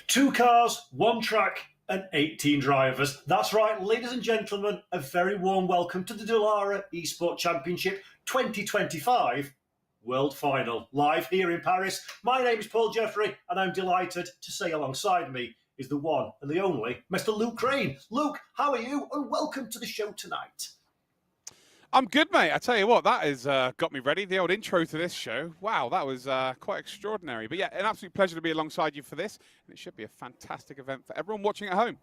Two cars, one track, and 18 drivers. That's right, ladies and gentlemen, a very warm welcome to the Dallara Esports Championship 2025 World Final, live here in Paris. My name is Paul Jeffrey, and I'm delighted to say alongside me is the one and the only Mr. Luke Crane. Luke, how are you? And welcome to the show tonight. I'm good, mate. I tell you what, that has got me ready. The old intro to this show. Wow, that was quite extraordinary. But yeah, an absolute pleasure to be alongside you for this. And it should be a fantastic event for everyone watching at home.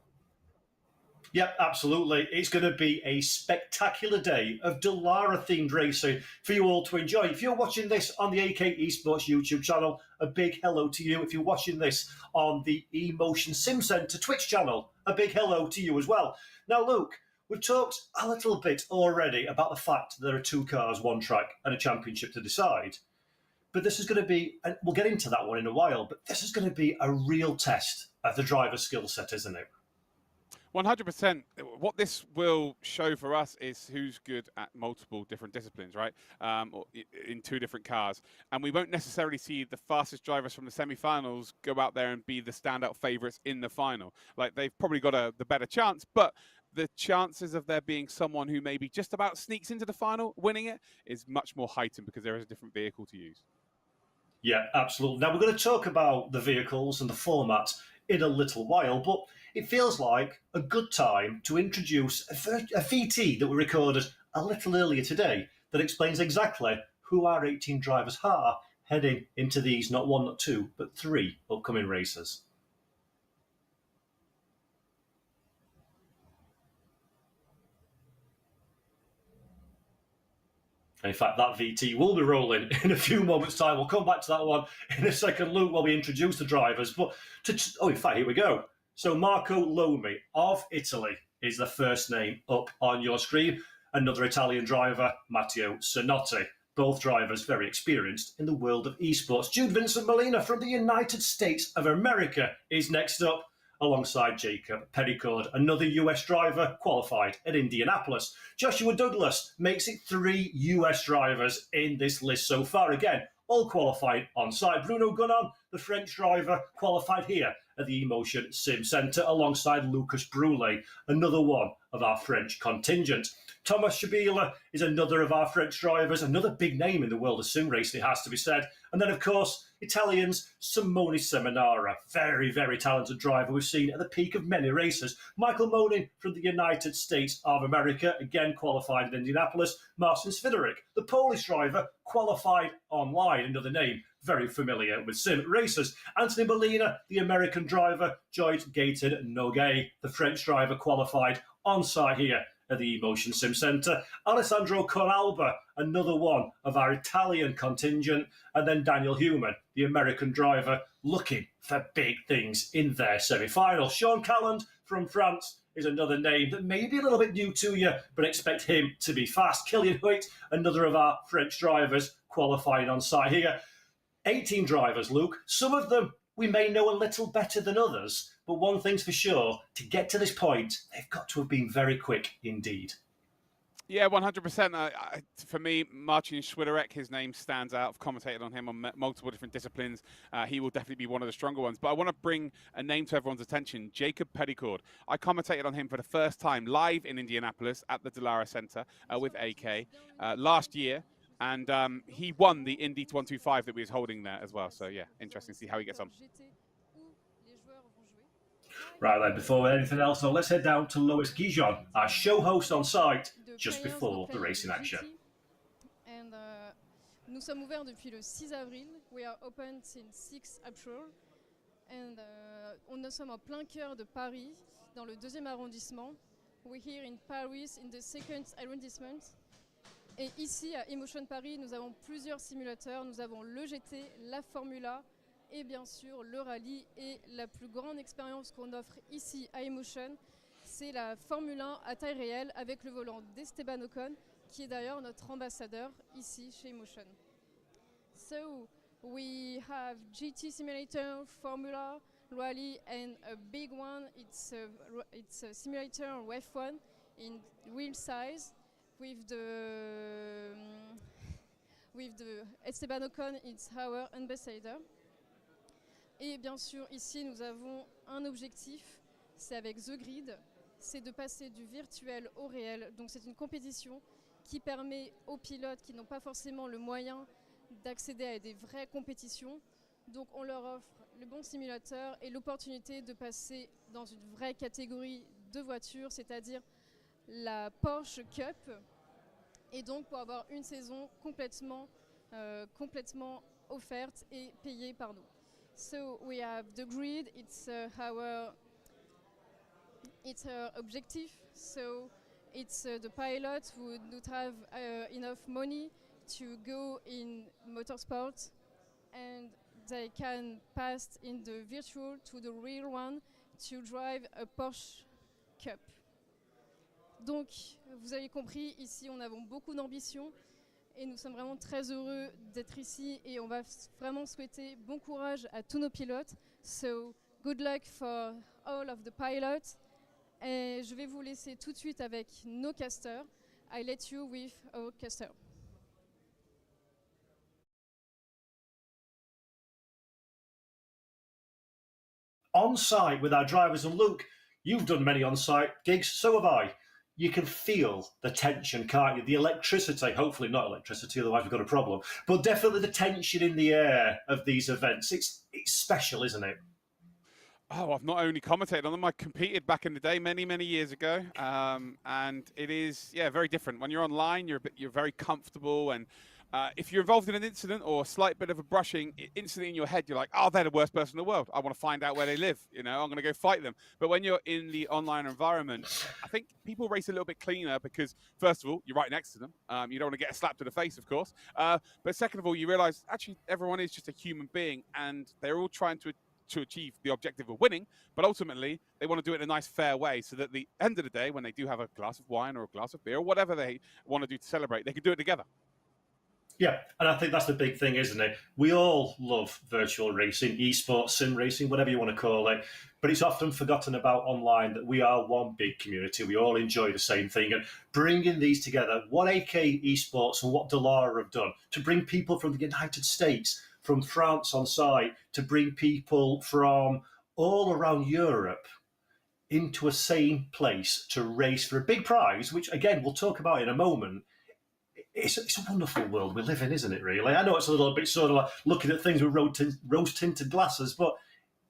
Yep, absolutely. It's going to be a spectacular day of Dallara-themed racing for you all to enjoy. If you're watching this on the AK Esports YouTube channel, a big hello to you. If you're watching this on the eMotion Sim Center Twitch channel, a big hello to you as well. Now, Luke, we've talked a little bit already about the fact that there are two cars, one track, and a championship to decide. But this is going to be, and we'll get into that one in a while, but this is going to be a real test of the driver's skill set, isn't it? 100%. What this will show for us is who's good at multiple different disciplines, right? In two different cars. And we won't necessarily see the fastest drivers from the semi-finals go out there and be the standout favourites in the final. Like, they've probably got the better chance, but the chances of there being someone who maybe just about sneaks into the final, winning it, is much more heightened because there is a different vehicle to use. Yeah, absolutely. Now, we're going to talk about the vehicles and the format in a little while, but it feels like a good time to introduce a VT that we recorded a little earlier today that explains exactly who our 18 drivers are heading into these not one, not two, but three upcoming races. In fact, that VT will be rolling in a few moments' time. We'll come back to that one in a second, Luke, while we introduce the drivers. But in fact, here we go. So Marco Lomi of Italy is the first name up on your screen. Another Italian driver, Matteo Senotti. Both drivers very experienced in the world of esports. Jude Vincent Molina from the United States of America is next up, alongside Jacob Petticord, another US driver qualified at Indianapolis. Joshua Douglas makes it 3 US drivers in this list so far. Again, all qualified on site. Bruno Gunnon, the French driver, qualified here at the eMotion Sim Center alongside Lucas Brulé, another one of our French contingent. Thomas Shabila is another of our French drivers, another big name in the world of sim racing, it has to be said. And then, of course, Italians, Simone Seminara, very, very talented driver we've seen at the peak of many races. Michael Monin from the United States of America, again qualified in Indianapolis. Marcin Swiderek, the Polish driver, qualified online, another name very familiar with sim racers. Anthony Molina, the American driver. Joyce Gayton-Noguet, the French driver, qualified on site here at the eMotion Sim Center. Alessandro Coralba, another one of our Italian contingent. And then Daniel Human, the American driver, looking for big things in their semi-final. Sean Calland from France is another name that may be a little bit new to you, but expect him to be fast. Killian Hoyt, another of our French drivers, qualifying on site here. 18 drivers, Luke. Some of them we may know a little better than others, but one thing's for sure, to get to this point, they've got to have been very quick indeed. Yeah, 100%. For me, Marcin Swiderek, his name stands out. I've commentated on him on multiple different disciplines. He will definitely be one of the stronger ones. But I want to bring a name to everyone's attention, Jacob Petticord. I commentated on him for the first time live in Indianapolis at the Dallara Center with AK last year. And he won the Indy 125 that we was holding there as well. So, yeah, interesting to see how he gets on. Right then, before anything else, though, let's head down to Lois Guijon, our show host on site, just before the racing action. And nous sommes ouverts depuis le 6 avril. We are open since 6 April. And nous sommes en plein cœur de Paris, dans le 2e arrondissement. We're here in Paris, in the 2nd arrondissement. Et ici, à eMotion Paris, nous avons plusieurs simulateurs. Nous avons le GT, la Formula et bien sûr le rallye. Et la plus grande expérience qu'on offre ici à eMotion, c'est la Formule 1 à taille réelle avec le volant d'Esteban Ocon, qui est d'ailleurs notre ambassadeur ici chez eMotion. So, we have GT simulator, Formula, rally and a big one. It's a simulator F1 in real size. With the Esteban Ocon, it's our ambassador. Et bien sûr, ici, nous avons un objectif, c'est avec The Grid, c'est de passer du virtuel au réel. Donc c'est une compétition qui permet aux pilotes qui n'ont pas forcément le moyen d'accéder à des vraies compétitions. Donc on leur offre le bon simulateur et l'opportunité de passer dans une vraie catégorie de voitures, c'est-à-dire la Porsche Cup. Et donc pour avoir une saison complètement offerte et payée par nous. So we have the grid, it's our objective. So it's the pilots who don't have enough money to go in motorsport, and they can pass in the virtual to the real one to drive a Porsche Cup. Donc, vous avez compris, ici, on a beaucoup d'ambition et nous sommes vraiment très heureux d'être ici et on va vraiment souhaiter bon courage à tous nos pilotes. So, good luck for all of the pilots. Et je vais vous laisser tout de suite avec nos casters. I let you with our caster. On site with our drivers, and Luke, you've done many on site gigs, so have I. You can feel the tension, can't you? The electricity, hopefully not electricity, otherwise we've got a problem, but definitely the tension in the air of these events. It's special, isn't it? Oh, I've not only commentated on them, I competed back in the day many years ago. And it is, yeah, very different. When you're online, you're very comfortable. And if you're involved in an incident or a slight bit of a brushing, instantly in your head, you're like, oh, they're the worst person in the world. I want to find out where they live. You know, I'm going to go fight them. But when you're in the online environment, I think people race a little bit cleaner because, first of all, you're right next to them. You don't want to get a slap to the face, of course. But second of all, you realize actually everyone is just a human being and they're all trying to achieve the objective of winning, but ultimately they want to do it in a nice, fair way so that at the end of the day, when they do have a glass of wine or a glass of beer or whatever they want to do to celebrate, they can do it together. Yeah, and I think that's the big thing, isn't it? We all love virtual racing, esports, sim racing, whatever you want to call it, but it's often forgotten about online that we are one big community. We all enjoy the same thing, and bringing these together, what AK Esports and what Dallara have done to bring people from the United States, from France on site, to bring people from all around Europe into a same place to race for a big prize, which again we'll talk about in a moment. It's a wonderful world we live in, isn't it, really? I know it's a little bit sort of like looking at things with rose-tinted glasses, but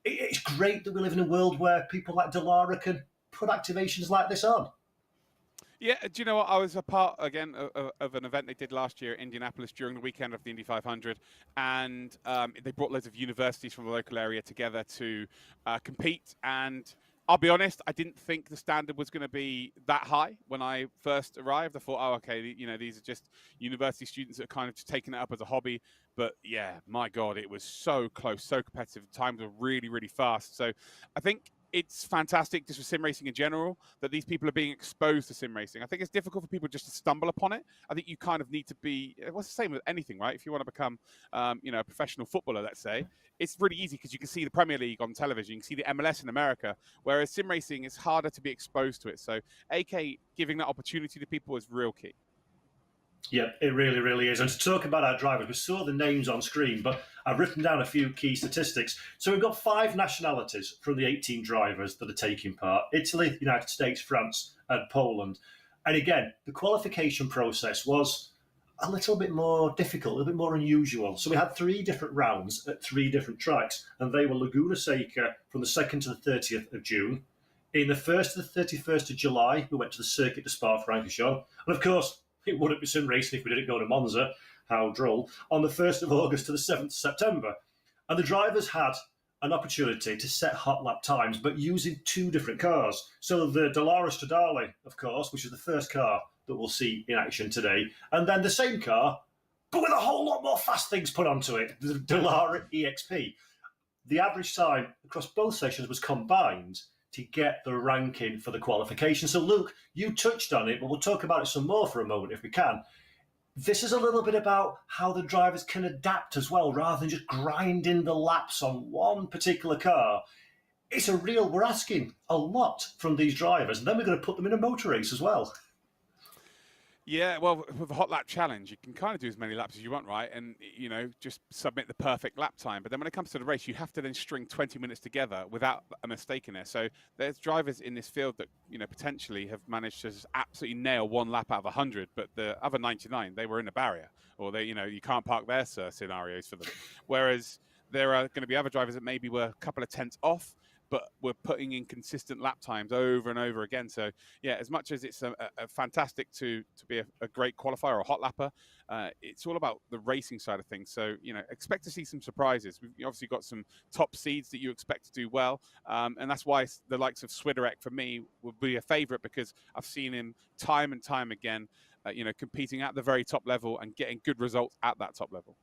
it's great that we live in a world where people like Dallara can put activations like this on. Yeah, do you know what? I was a part, again, of an event they did last year in Indianapolis during the weekend of the Indy 500, and they brought loads of universities from the local area together to compete, and I'll be honest, I didn't think the standard was going to be that high when I first arrived. I thought, oh, okay, you know, these are just university students that are kind of just taking it up as a hobby. But yeah, my God, it was so close, so competitive. Times were really fast. So I think it's fantastic just for sim racing in general that these people are being exposed to sim racing. I think it's difficult for people just to stumble upon it. I think you kind of need to be, well, it's the same with anything, right? If you want to become, you know, a professional footballer, let's say, it's really easy because you can see the Premier League on television, you can see the MLS in America, whereas sim racing is harder to be exposed to it. So AK giving that opportunity to people is real key. Yeah, it really is. And to talk about our drivers, we saw the names on screen, but I've written down a few key statistics. So we've got 5 nationalities from the 18 drivers that are taking part: Italy, United States, France, and Poland. And again, the qualification process was a little bit more difficult, a little bit more unusual. So we had 3 different rounds at 3 different tracks, and they were Laguna Seca from the 2nd to the 30th of June. In the 1st to the 31st of July, we went to the Circuit de Spa-Francorchamps. And of course, it wouldn't be sim racing if we didn't go to Monza. How droll. On the 1st of August to the 7th of September. And the drivers had an opportunity to set hot lap times, but using 2 different cars. So the Dallara Stradale, of course, which is the first car that we'll see in action today, and then the same car, but with a whole lot more fast things put onto it, the Dallara EXP. The average time across both sessions was combined to get the ranking for the qualification. So, Luke, you touched on it, but we'll talk about it some more for a moment if we can. This is a little bit about how the drivers can adapt as well, rather than just grinding the laps on one particular car. We're asking a lot from these drivers, and then we're going to put them in a motor race as well. Yeah, well, with a hot lap challenge, you can kind of do as many laps as you want, right? And, you know, just submit the perfect lap time. But then when it comes to the race, you have to then string 20 minutes together without a mistake in there. So there's drivers in this field that, you know, potentially have managed to just absolutely nail one lap out of 100, but the other 99, they were in a barrier, or they, you know, you can't park their scenarios for them. Whereas there are going to be other drivers that maybe were a couple of tenths off, but we're putting in consistent lap times over and over again. So yeah, as much as it's a fantastic to be a great qualifier or a hot lapper, it's all about the racing side of things. So, you know, expect to see some surprises. We've obviously got some top seeds that you expect to do well, and that's why the likes of Swiderek for me would be a favourite, because I've seen him time and time again, you know, competing at the very top level and getting good results at that top level.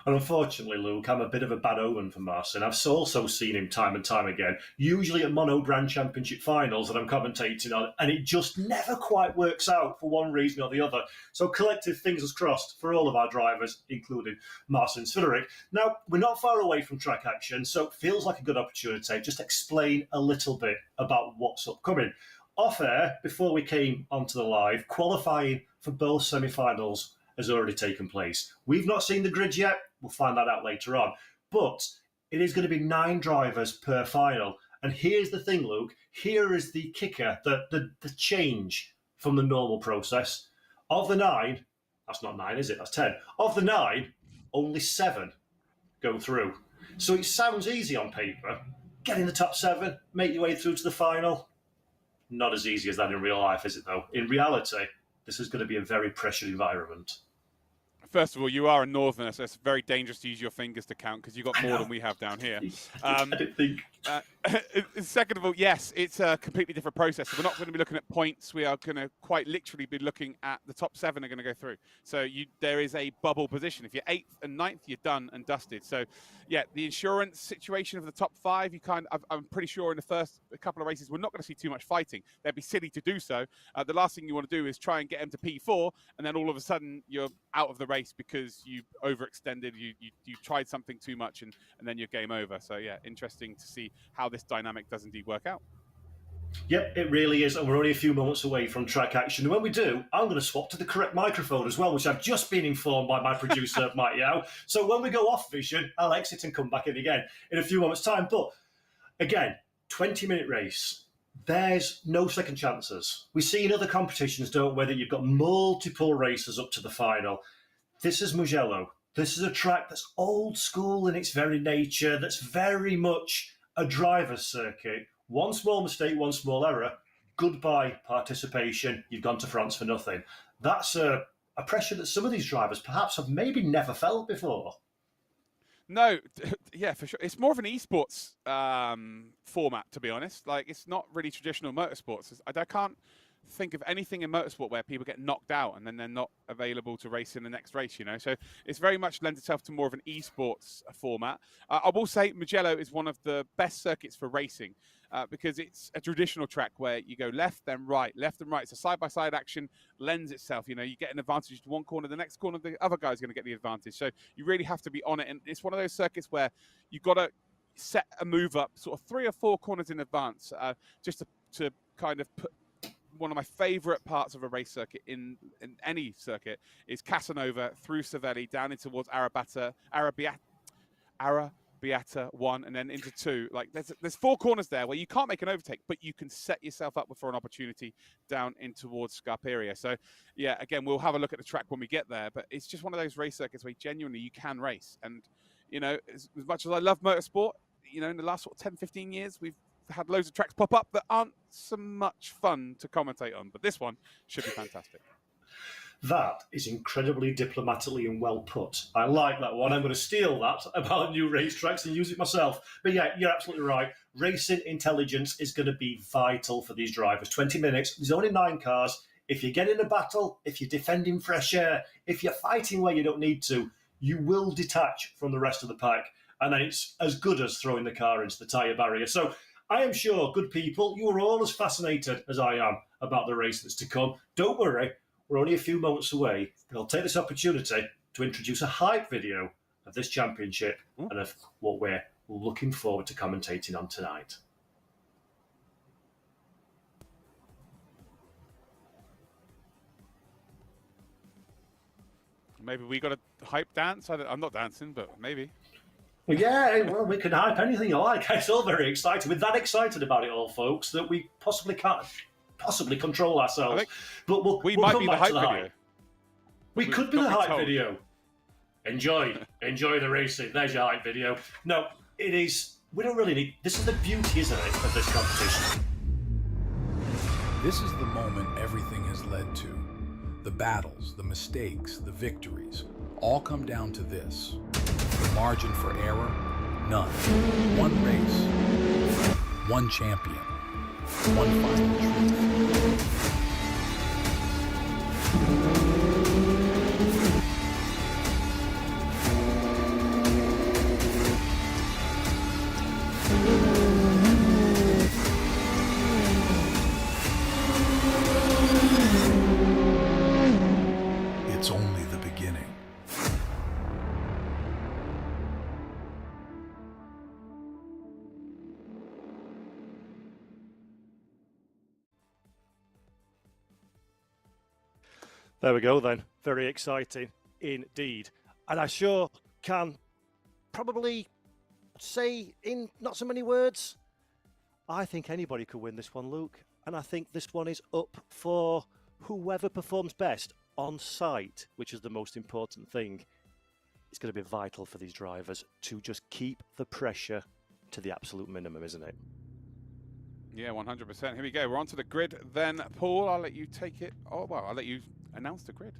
And unfortunately, Luke, I'm a bit of a bad omen for Marcin. I've also seen him time and time again, usually at Mono Brand Championship finals that I'm commentating on, and it just never quite works out for one reason or the other. So collective fingers crossed for all of our drivers, including Marcin Swiderek. Now, we're not far away from track action, so it feels like a good opportunity. Just explain a little bit about what's upcoming. Off air, before we came onto the live, qualifying for both semi-finals has already taken place. We've not seen the grid yet. We'll find that out later on. But it is going to be 9 drivers per final. And here's the thing, Luke. Here is the kicker, the change from the normal process. Of the 9, that's not 9, is it? That's 10. Of the 9, only 7 go through. So it sounds easy on paper. Get in the top 7, make your way through to the final. Not as easy as that in real life, is it, though? In reality, this is going to be a very pressured environment. First of all, you are a northerner, so it's very dangerous to use your fingers to count because you've got more than we have down here. I didn't think. Second of all, yes, it's a completely different process. So we're not going to be looking at points. We are going to quite literally be looking at the top 7 are going to go through. So there is a bubble position. If you're 8th and 9th, you're done and dusted. So, yeah, the insurance situation of the top 5, I'm pretty sure in the first couple of races, we're not going to see too much fighting. They'd be silly to do so. The last thing you want to do is try and get them to P4, and then all of a sudden you're out of the race because you overextended, you tried something too much, and then you're game over. So, yeah, interesting to see how this dynamic does indeed work out. Yep, it really is, and we're only a few moments away from track action. And when we do, I'm going to swap to the correct microphone as well, which I've just been informed by my producer, Mike Yao. So when we go off vision, I'll exit and come back in again in a few moments' time. But again, 20-minute race. There's no second chances. We see in other competitions, don't we, that you've got multiple races up to the final. This is Mugello. This is a track that's old school in its very nature, that's very much a driver's circuit. One small mistake, one small error, goodbye participation, you've gone to France for nothing. That's a pressure that some of these drivers perhaps have maybe never felt before. No, yeah, for sure. It's more of an esports format, to be honest. Like, it's not really traditional motorsports. I can't think of anything in motorsport where people get knocked out and then they're not available to race in the next race, you know. So it's very much lends itself to more of an esports format. I will say Mugello is one of the best circuits for racing because it's a traditional track where you go left, then right, left and right. It's a side-by-side action, lends itself. You know, you get an advantage to one corner, the next corner, the other guy's going to get the advantage. So you really have to be on it. And it's one of those circuits where you've got to set a move up sort of 3 or 4 corners in advance just to kind of put. One of my favourite parts of a race circuit in any circuit is Casanova through Cervelli down in towards Arrabbiata 1 and then into 2. Like there's 4 corners there where you can't make an overtake, but you can set yourself up for an opportunity down in towards Scarperia. So yeah, again, we'll have a look at the track when we get there, but it's just one of those race circuits where genuinely you can race. And, you know, as much as I love motorsport, you know, in the last sort of 10, 15 years, we've had loads of tracks pop up that aren't so much fun to commentate on, but this one should be fantastic. That is incredibly diplomatically and well put. I like that one. I'm going to steal that about new racetracks and use it myself. But yeah, you're absolutely right. Racing intelligence is going to be vital for these drivers. 20 minutes, there's only 9 cars. If you get in a battle, if you're defending fresh air, if you're fighting where you don't need to, you will detach from the rest of the pack. And then it's as good as throwing the car into the tyre barrier. So I am sure, good people, you are all as fascinated as I am about the race that's to come. Don't worry, we're only a few moments away. I'll take this opportunity to introduce a hype video of this championship and of what we're looking forward to commentating on tonight. Maybe we got a hype dance. I'm not dancing, but maybe. Well, yeah, well, we can hype anything you like. I'm still very excited. We're that excited about it all, folks, that we possibly can't control ourselves. But we might be the hype video. We could be the hype video. Enjoy the racing. There's your hype video. No, it is. We don't really need. This is the beauty, isn't it, of this competition? This is the moment everything has led to. The battles, the mistakes, the victories, all come down to this. The margin for error, none. One race, one champion, one final truth. It's only the beginning. There we go then. Very exciting indeed. And I sure can probably say in not so many words, I think anybody could win this one, Luke. And I think this one is up for whoever performs best on site, which is the most important thing. It's going to be vital for these drivers to just keep the pressure to the absolute minimum, isn't it? Yeah, 100%. Here we go. We're onto the grid then. Paul, I'll let you take it. Oh, well, I'll let you announce the grid.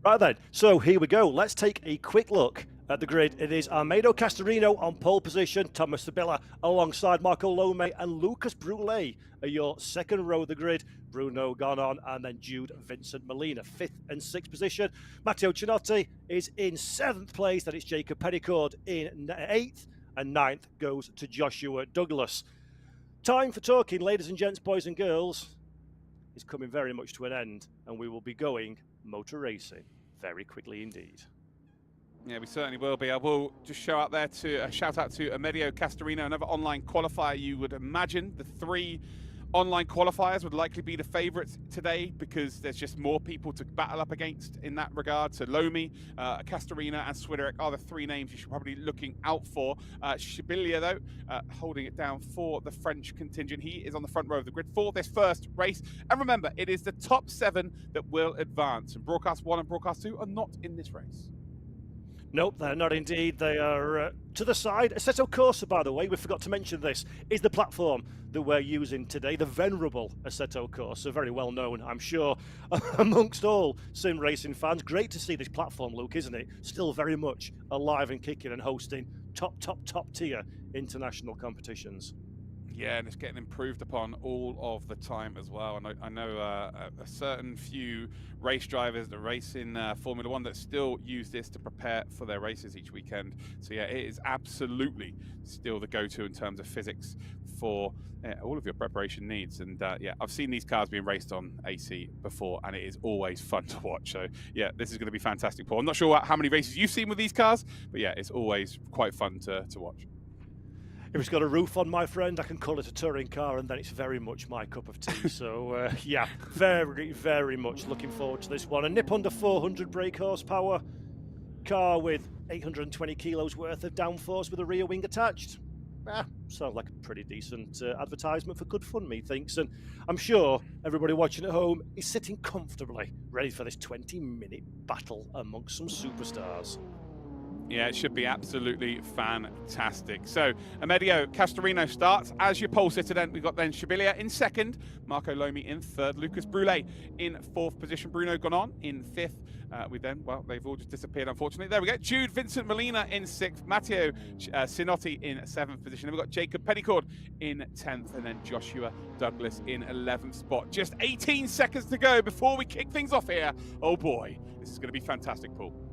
Right then, so here we go. Let's take a quick look at the grid. It is Almeida Castorino on pole position, Thomas Sabilla alongside Marco Lome and Lucas Brulé are your second row of the grid. Bruno gone on, and then Jude Vincent Molina, 5th and 6th position. Matteo Cinotti is in 7th place, then it's Jacob Petticord in 8th, and 9th goes to Joshua Douglas. Time for talking, ladies and gents, boys and girls, is coming very much to an end, and we will be going motor racing very quickly indeed. Yeah, we certainly will be. I will just shout out to Amedeo Castorino, another online qualifier. You would imagine the 3 online qualifiers would likely be the favourites today because there's just more people to battle up against in that regard. So Lomi, Castorina and Swiderick are the 3 names you should probably be looking out for. Shibilia, though, holding it down for the French contingent. He is on the front row of the grid for this first race. And remember, it is the top 7 that will advance. And Broadcast 1 and Broadcast 2 are not in this race. Nope, they're not indeed. They are to the side. Assetto Corsa, by the way, we forgot to mention this, is the platform that we're using today, the venerable Assetto Corsa, very well known, I'm sure, amongst all sim racing fans. Great to see this platform, Luke, isn't it? Still very much alive and kicking and hosting top tier international competitions. Yeah, and it's getting improved upon all of the time as well. And I know a certain few race drivers that race in Formula One that still use this to prepare for their races each weekend. So yeah, it is absolutely still the go-to in terms of physics for all of your preparation needs. And yeah, I've seen these cars being raced on AC before, and it is always fun to watch. So yeah, this is going to be fantastic, Paul. I'm not sure how many races you've seen with these cars, but yeah, it's always quite fun to watch. If it's got a roof on, my friend, I can call it a touring car, and then it's very much my cup of tea. So, yeah, very much looking forward to this one. A nip under 400 brake horsepower, car with 820 kilos worth of downforce with a rear wing attached. Sounds like a pretty decent advertisement for good fun, methinks. And I'm sure everybody watching at home is sitting comfortably, ready for this 20-minute battle amongst some superstars. Yeah, it should be absolutely fantastic. So, Amedeo Castorino starts as your pole sitter. Then we've got then Shibilia in 2nd, Marco Lomi in 3rd, Lucas Brulé in 4th position, Bruno Gonon in 5th. Well, they've all just disappeared, unfortunately. There we go. Jude Vincent Molina in 6th, Matteo Cinotti in 7th position. Then we've got Jacob Petticord in 10th, and then Joshua Douglas in 11th spot. Just 18 seconds to go before we kick things off here. Oh boy, this is going to be fantastic, Paul.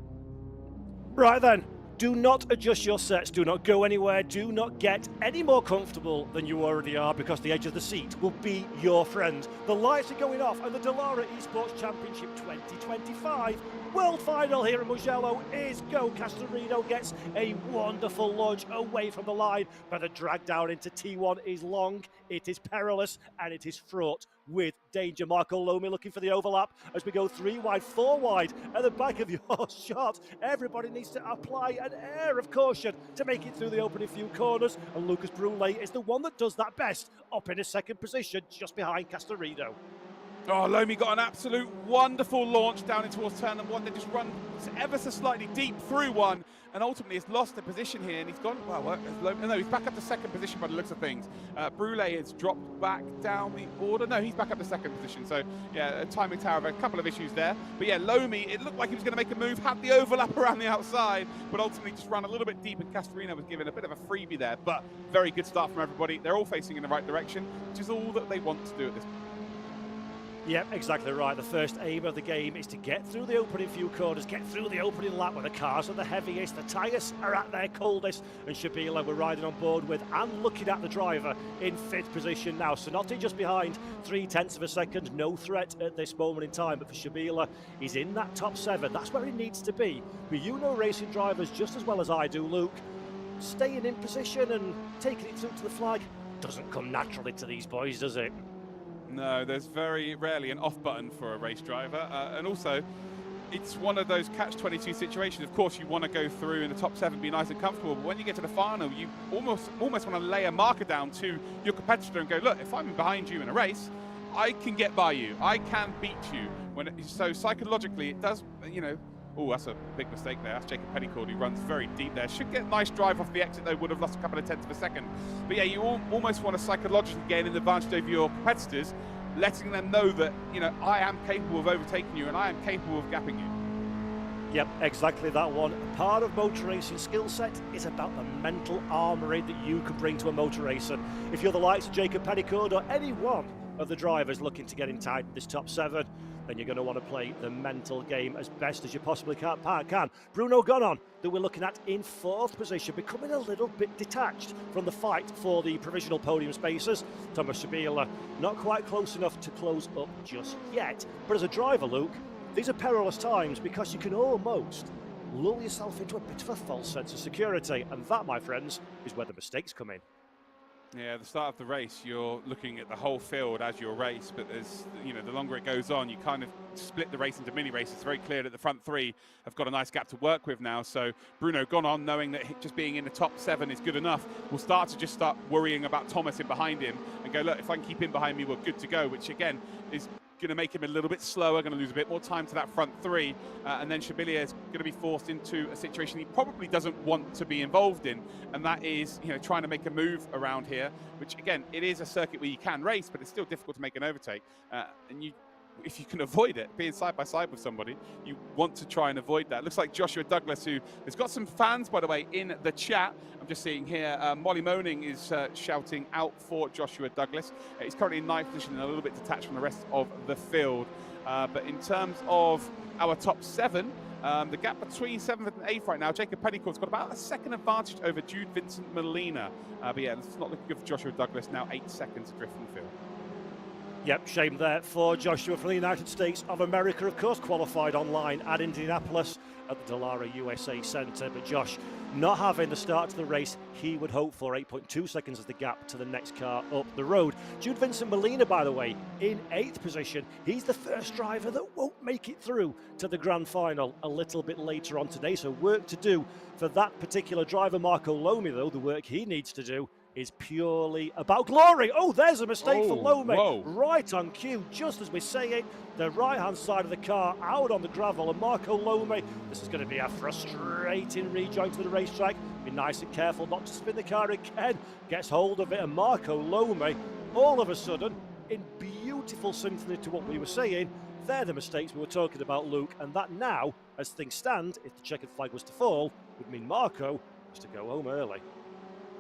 Right then, do not adjust your sets, do not go anywhere, do not get any more comfortable than you already are, because the edge of the seat will be your friend. The lights are going off, and the Dallara Esports Championship 2025 World Final here at Mugello is go. Castorino gets a wonderful launch away from the line, but the drag down into T1 is long, It is perilous and it is fraught with danger. Marco Lomi looking for the overlap as we go 3 wide, 4 wide at the back of your shot. Everybody needs to apply an air of caution to make it through the opening few corners, and Lucas Brulé is the one that does that best, up in a second position just behind Castorino. Oh, Lomi got an absolute wonderful launch down in towards turn number 1, then just run ever so slightly deep through one, and ultimately has lost the position here, and he's gone, well, no, he's back up to second position by the looks of things. Brulé has dropped back down the order. No, he's back up to second position, so yeah, a timing tower, a couple of issues there. But yeah, Lomi, it looked like he was going to make a move, had the overlap around the outside, but ultimately just ran a little bit deep, and Castorino was given a bit of a freebie there, but very good start from everybody. They're all facing in the right direction, which is all that they want to do at this point. Yep, exactly right. The first aim of the game is to get through the opening few corners, get through the opening lap where the cars are the heaviest, the tyres are at their coldest, and Shabila we're riding on board with and looking at the driver in 5th position now. Sonotti just behind, 0.3 of a second, no threat at this moment in time, but for Shabila, he's in that top 7. That's where he needs to be. But you know racing drivers just as well as I do, Luke. Staying in position and taking it through to the flag doesn't come naturally to these boys, does it? No, there's very rarely an off button for a race driver, and also it's one of those catch-22 situations. Of course, you want to go through in the top 7, be nice and comfortable, but when you get to the final, you almost want to lay a marker down to your competitor and go, look, if I'm behind you in a race, I can get by you, I can beat you. So psychologically, it does, you know. Oh, that's a big mistake there. That's Jacob Petticord, who runs very deep there. Should get a nice drive off the exit, though. Would have lost a couple of tenths of a second. But yeah, you almost want to psychologically gain an advantage over your competitors, letting them know that, you know, I am capable of overtaking you and I am capable of gapping you. Yep, exactly that one. Part of motor racing skill set is about the mental armoury that you can bring to a motor race. And if you're the likes of Jacob Petticord or any one of the drivers looking to get inside this top 7, then you're going to want to play the mental game as best as you possibly can. Bruno Gonon, that we're looking at in 4th position, becoming a little bit detached from the fight for the provisional podium spaces. Thomas Shabila not quite close enough to close up just yet. But as a driver, Luke, these are perilous times because you can almost lull yourself into a bit of a false sense of security. And that, my friends, is where the mistakes come in. Yeah, at the start of the race, you're looking at the whole field as your race, but there's, you know, the longer it goes on, you kind of split the race into mini races. It's very clear that the front 3 have got a nice gap to work with now. So Bruno Gonon, knowing that just being in the top 7 is good enough, will start worrying about Thomas in behind him and go, look, if I can keep him behind me, we're good to go, which again is going to make him a little bit slower, going to lose a bit more time to that front 3, and then Shabila is going to be forced into a situation he probably doesn't want to be involved in, and that is, you know, trying to make a move around here, which again, it is a circuit where you can race, but it's still difficult to make an overtake, and if you can avoid it, being side by side with somebody, you want to try and avoid that. Looks like Joshua Douglas, who has got some fans, by the way, in the chat. I'm just seeing here, Molly Moaning is shouting out for Joshua Douglas. He's currently in 9th position and a little bit detached from the rest of the field. But in terms of our top 7, the gap between 7th and 8th right now, Jacob Petticord's got about a second advantage over Jude Vincent Molina. But yeah, it's not looking good for Joshua Douglas now, 8 seconds adrift from the field. Yep, shame there for Joshua from the United States of America, of course, qualified online at Indianapolis at the Dallara USA Centre. But Josh, not having the start to the race he would hope for, 8.2 seconds is the gap to the next car up the road. Jude Vincent Molina, by the way, in 8th position. He's the first driver that won't make it through to the grand final a little bit later on today. So work to do for that particular driver. Marco Lomi, though, the work he needs to do is purely about glory. Oh, there's a mistake for Lomi. Whoa. Right on cue, just as we say it, the right-hand side of the car out on the gravel, and Marco Lomi, this is going to be a frustrating rejoin to the racetrack. Be nice and careful not to spin the car again. Gets hold of it, and Marco Lomi, all of a sudden, in beautiful symphony to what we were saying, they're the mistakes we were talking about, Luke, and that now, as things stand, if the checkered flag was to fall, would mean Marco was to go home early.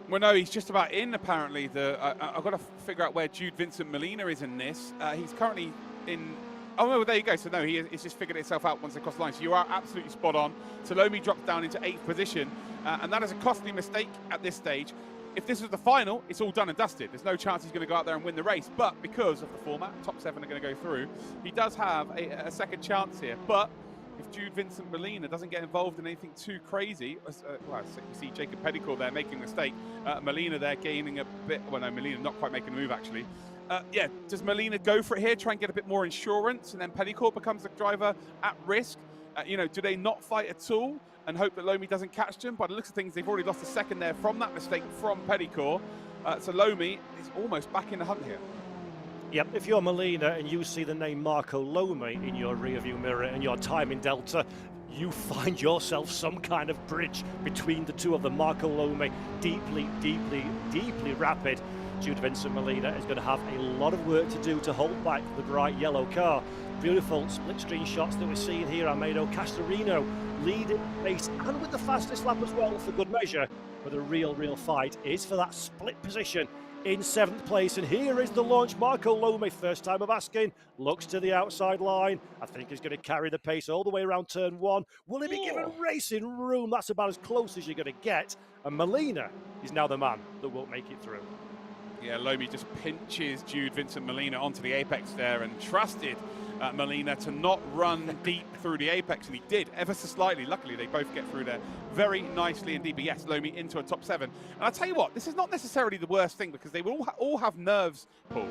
Well, no, he's just about in, apparently. I've got to figure out where Jude Vincent Molina is in this. He's currently in... Oh, no, there you go. So, no, it's just figured itself out once they cross the line. So you are absolutely spot on. Lomi drops down into 8th position, and that is a costly mistake at this stage. If this was the final, it's all done and dusted. There's no chance he's going to go out there and win the race. But because of the format, top 7 are going to go through, he does have a second chance here. But if Jude Vincent Molina doesn't get involved in anything too crazy. Well, so you see Jacob Petticourt there making a mistake. Molina there gaining a bit. Well, no, Molina not quite making a move, actually. Yeah, does Molina go for it here, try and get a bit more insurance, and then Petticourt becomes the driver at risk? Do they not fight at all and hope that Lomi doesn't catch them? By the looks of things, they've already lost a second there from that mistake from Petticourt. So Lomi is almost back in the hunt here. Yep, if you're Molina and you see the name Marco Lomi in your rearview mirror and your time in Delta, you find yourself some kind of bridge between the two of them. Marco Lomi, deeply, deeply, deeply rapid. Jude Vincent Molina is going to have a lot of work to do to hold back the bright yellow car. Beautiful split screen shots that we're seeing here. Almeida Castorino leading the race and with the fastest lap as well for good measure. But the real fight is for that split position in 7th place, and here is the launch. Marco Lomi, first time of asking, looks to the outside line. I think he's going to carry the pace all the way around turn 1. Will he be given racing room? That's about as close as you're going to get. And Molina is now the man that won't make it through. Yeah, Lomi just pinches Jude Vincent Molina onto the apex there and trusted Molina to not run deep through the apex, and he did ever so slightly. Luckily, they both get through there very nicely indeed. But yes, Lomi into a top 7. And I'll tell you what, this is not necessarily the worst thing, because they will all have nerves, Paul.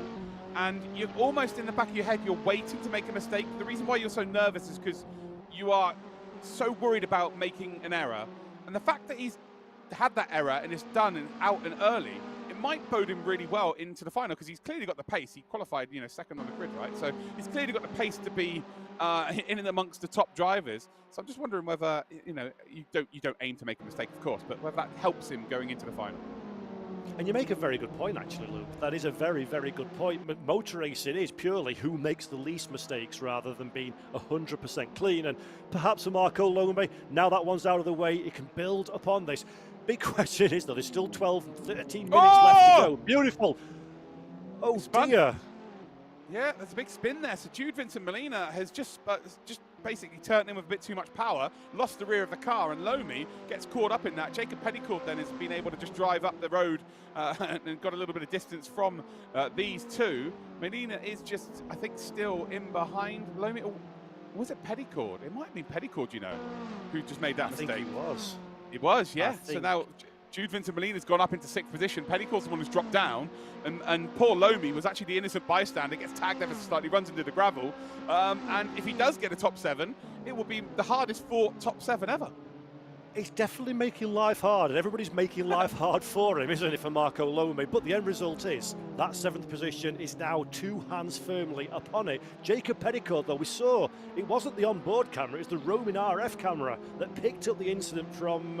And you're almost in the back of your head, you're waiting to make a mistake. The reason why you're so nervous is because you are so worried about making an error. And the fact that he's had that error and it's done and out and early, it might bode him really well into the final, because he's clearly got the pace. He qualified, second on the grid, right? So he's clearly got the pace to be in and amongst the top drivers. So I'm just wondering whether, you don't aim to make a mistake, of course, but whether that helps him going into the final. And you make a very good point, actually, Luke. That is a very, very good point. Motor racing is purely who makes the least mistakes rather than being 100% clean. And perhaps for Marco Lomi, now that one's out of the way, he can build upon this. Big question is, though, there's still 12, 13 minutes left to go. Beautiful. Oh, dear. Yeah, there's a big spin there. So Jude Vincent Molina has just basically turned in with a bit too much power, lost the rear of the car, and Lomi gets caught up in that. Jacob Petticourt then has been able to just drive up the road and got a little bit of distance from these two. Molina is just, I think, still in behind Lomi. Or was it Petticourt? It might have been Petticourt, who just made that mistake. I think he was. It was, yeah. So now Jude Vincent Molina's gone up into 6th position. Petticourt's the one who's dropped down, and poor Lomi was actually the innocent bystander. Gets tagged ever so slightly, runs into the gravel, and if he does get a top 7, it will be the hardest fought top 7 ever. It's definitely making life hard, and everybody's making life hard for him, isn't it, for Marco Lomi? But the end result is that 7th position is now 2 hands firmly upon it. Jacob Petticourt, though, we saw it wasn't the onboard camera, it's the roaming RF camera that picked up the incident from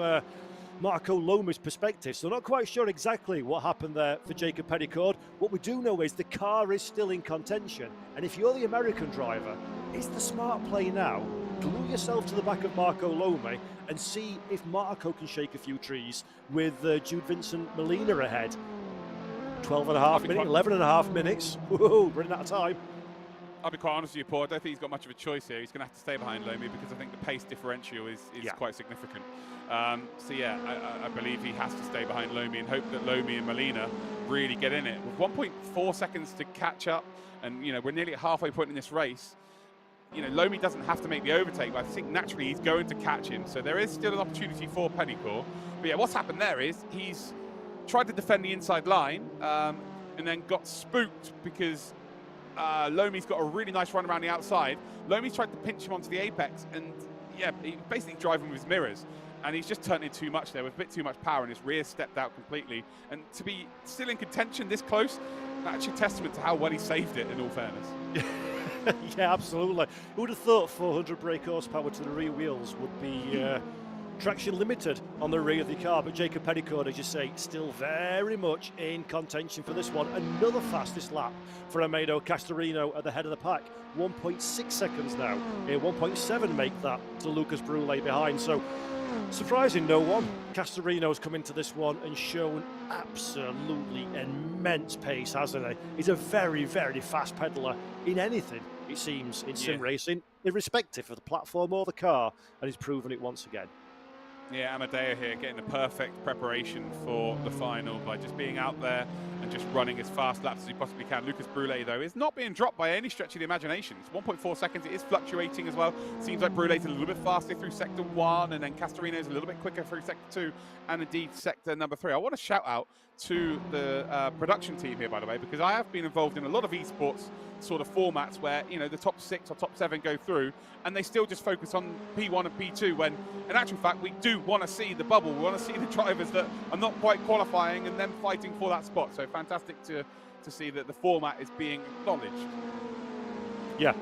Marco Lomi's perspective. So not quite sure exactly what happened there for Jacob Petticourt. What we do know is the car is still in contention, and if you're the American driver, it's the smart play now. Glue yourself to the back of Marco Lomi and see if Marco can shake a few trees with Jude Vincent Molina ahead. 12.5 minutes, 11.5 minutes. Whoa, running out of time. I'll be quite honest with you, Paul. I don't think he's got much of a choice here. He's going to have to stay behind Lomi, because I think the pace differential is quite significant. So yeah, I believe he has to stay behind Lomi and hope that Lomi and Molina really get in it. With 1.4 seconds to catch up, and we're nearly at halfway point in this race. Lomi doesn't have to make the overtake, but I think naturally he's going to catch him. So there is still an opportunity for Petticourt. But yeah, what's happened there is he's tried to defend the inside line and then got spooked because Lomi's got a really nice run around the outside. Lomi's tried to pinch him onto the apex, and yeah, he basically driving with his mirrors. And he's just turned in too much there with a bit too much power, and his rear stepped out completely. And to be still in contention this close, actually testament to how well he saved it, in all fairness. Yeah, absolutely. Who would have thought 400 brake horsepower to the rear wheels would be traction limited on the rear of the car? But Jacob Petticourt, as you say, still very much in contention for this one. Another fastest lap for Almeida Castorino at the head of the pack. 1.6 seconds now. 1.7 make that to Lucas Brulé behind. So surprising no one. Castorino's come into this one and shown absolutely immense pace, hasn't he? He's a very, very fast pedaler in anything, it seems, in sim racing, irrespective of the platform or the car, and he's proven it once again. Yeah, Amadeo here getting the perfect preparation for the final by just being out there and just running as fast laps as he possibly can. Lucas Brulé, though, is not being dropped by any stretch of the imagination. It's 1.4 seconds. It is fluctuating as well. Seems like Brulé's a little bit faster through sector 1, and then Castorino's a little bit quicker through sector 2, and indeed sector number 3. I want to shout out to the production team here, by the way, because I have been involved in a lot of esports sort of formats where, you know, the top 6 or top 7 go through and they still just focus on P1 and P2, when in actual fact we do want to see the bubble. We want to see the drivers that are not quite qualifying and then fighting for that spot. So fantastic to see that the format is being acknowledged. Yeah,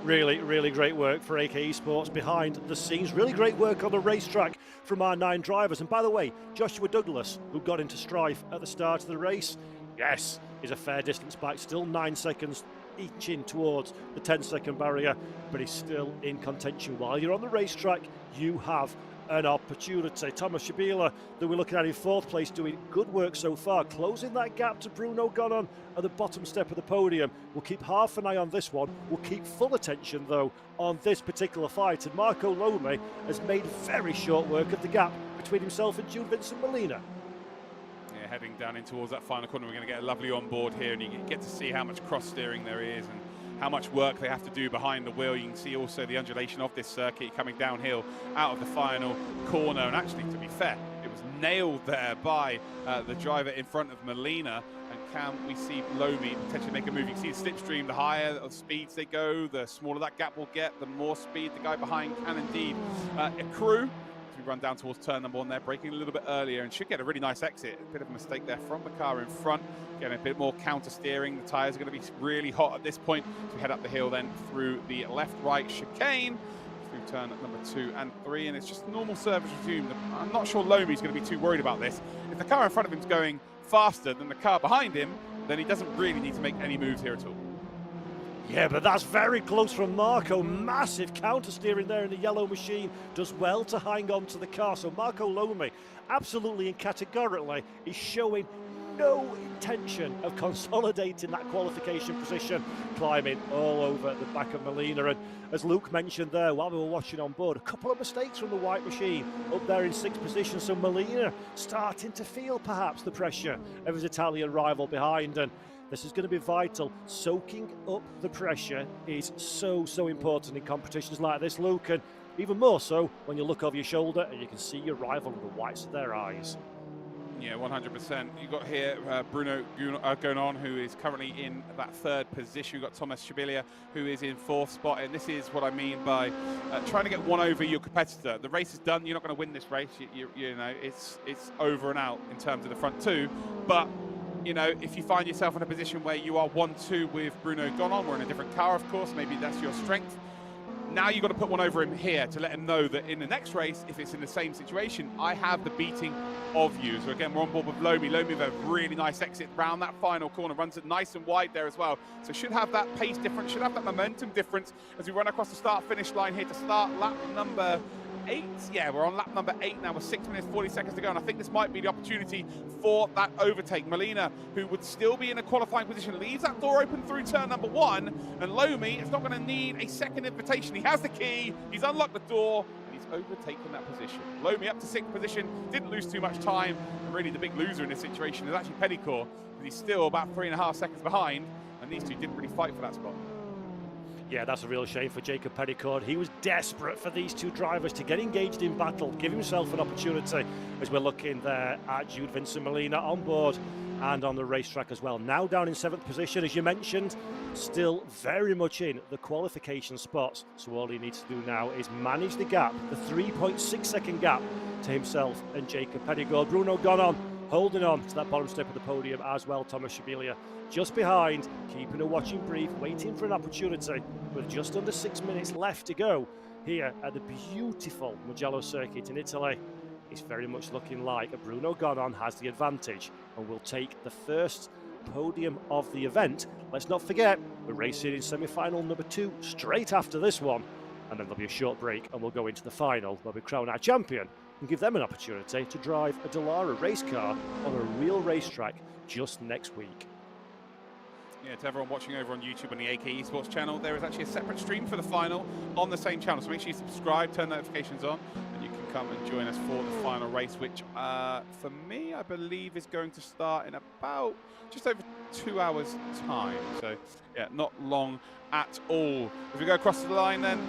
really great work for AK Esports behind the scenes. Really great work on the racetrack from our 9 drivers. And by the way, Joshua Douglas, who got into strife at the start of the race, yes, is a fair distance back, still 9 seconds inching towards the 10-second barrier, but he's still in contention. While you're on the racetrack, you have an opportunity. Thomas Shabila, that we're looking at in 4th place, doing good work so far, closing that gap to Bruno Gonon at the bottom step of the podium. We'll keep half an eye on this one. We'll keep full attention, though, on this particular fight. And Marco Lome has made very short work of the gap between himself and Jude Vincent Molina. Yeah, heading down in towards that final corner, we're going to get a lovely onboard here, and you get to see how much cross steering there is and how much work they have to do behind the wheel. You can see also the undulation of this circuit coming downhill out of the final corner. And actually, to be fair, it was nailed there by the driver in front of Molina. And can we see Lomi potentially make a move? You can see the slipstream, the higher the speeds they go, the smaller that gap will get, the more speed the guy behind can indeed accrue. We run down towards turn number 1 there, braking a little bit earlier, and should get a really nice exit. A bit of a mistake there from the car in front. Getting a bit more counter steering. The tyres are going to be really hot at this point. So we head up the hill then through the left-right chicane, through turn number 2 and 3, and it's just normal service resumed. I'm not sure Lomi's going to be too worried about this. If the car in front of him is going faster than the car behind him, then he doesn't really need to make any moves here at all. Yeah, but that's very close from Marco. Massive counter steering there in the yellow machine. Does well to hang on to the car. So Marco Lome, absolutely and categorically, is showing no intention of consolidating that qualification position, climbing all over the back of Molina. And as Luke mentioned there while we were watching on board, a couple of mistakes from the white machine up there in 6th position. So Molina starting to feel perhaps the pressure of his Italian rival behind. And this is going to be vital. Soaking up the pressure is so important in competitions like this, Luke, and even more so when you look over your shoulder and you can see your rival in the whites of their eyes. Yeah, 100%. You've got here Bruno Gonon, who is currently in that 3rd position. You've got Thomas Shabila, who is in 4th spot. And this is what I mean by trying to get one over your competitor. The race is done. You're not going to win this race. You know, it's over and out in terms of the front 2. But you know, if you find yourself in a position where you are 1-2 with Bruno Gonon, we're in a different car, of course, maybe that's your strength. Now you've got to put one over him here to let him know that in the next race, if it's in the same situation, I have the beating of you. So again, we're on board with Lomi. Lomi with a really nice exit round that final corner, runs it nice and wide there as well. So should have that pace difference, should have that momentum difference as we run across the start-finish line here to start lap number 8. Yeah, we're on lap number 8 now with 6 minutes 40 seconds to go, and I think this might be the opportunity for that overtake. Molina, who would still be in a qualifying position, leaves that door open through turn number 1, and Lomi is not going to need a second invitation. He has the key, he's unlocked the door, and he's overtaken that position. Lomi up to 6th position, didn't lose too much time, and really the big loser in this situation is actually Petticourt, because he's still about 3.5 seconds behind, and these two didn't really fight for that spot. Yeah, that's a real shame for Jacob Petticourt. He was desperate for these 2 drivers to get engaged in battle, give himself an opportunity, as we're looking there at Jude Vincent Molina on board and on the racetrack as well. Now down in 7th position, as you mentioned, still very much in the qualification spots. So all he needs to do now is manage the gap, the 3.6 second gap to himself and Jacob Petticourt. Bruno Gonon holding on to that bottom step of the podium as well. Thomas Shabila just behind, keeping a watching brief, waiting for an opportunity with just under 6 minutes left to go here at the beautiful Mugello circuit in Italy. It's very much looking like Bruno Gonon has the advantage and will take the first podium of the event. Let's not forget, we're racing in semi-final number 2 straight after this one, and then there'll be a short break and we'll go into the final where we crown our champion and give them an opportunity to drive a Dallara race car on a real racetrack just next week. Yeah, to everyone watching over on YouTube on the AK Esports channel, there is actually a separate stream for the final on the same channel. So make sure you subscribe, turn notifications on, and you can come and join us for the final race, which for me, I believe is going to start in about just over 2 hours time. So yeah, not long at all. As we go across the line then,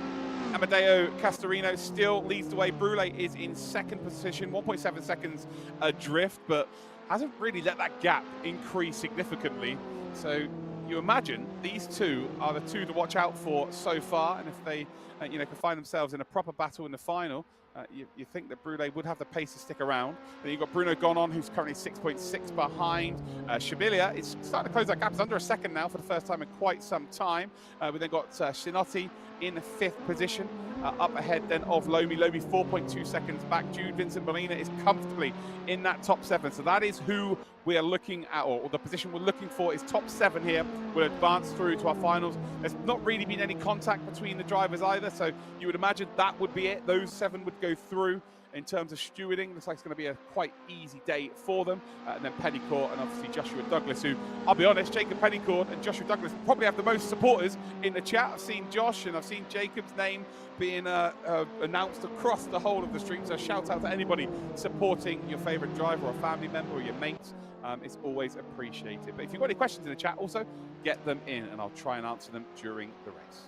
Amedeo Castorino still leads the way. Brule is in second position, 1.7 seconds adrift, but hasn't really let that gap increase significantly. So you imagine these two are the two to watch out for so far, and if they can find themselves in a proper battle in the final, you think that Brule would have the pace to stick around. Then you've got Bruno Gonon, who's currently 6.6 behind. Shibilia is starting to close that gap. It's under a second now for the first time in quite some time. We then got Shinotti in 5th position, up ahead then of Lomi. Lomi 4.2 seconds back. Jude Vincent Molina is comfortably in that top 7. So that is who we are looking at, or the position we're looking for is top 7 here. We'll advance through to our finals. There's not really been any contact between the drivers either, so you would imagine that would be it. Those 7 would go through. In terms of stewarding, looks like it's going to be a quite easy day for them. And then Pennycourt and obviously Joshua Douglas, who, I'll be honest, Jacob Pennycourt and Joshua Douglas probably have the most supporters in the chat. I've seen Josh and I've seen Jacob's name being announced across the whole of the stream. So shout out to anybody supporting your favourite driver or family member or your mates. It's always appreciated. But if you've got any questions in the chat, also get them in and I'll try and answer them during the race.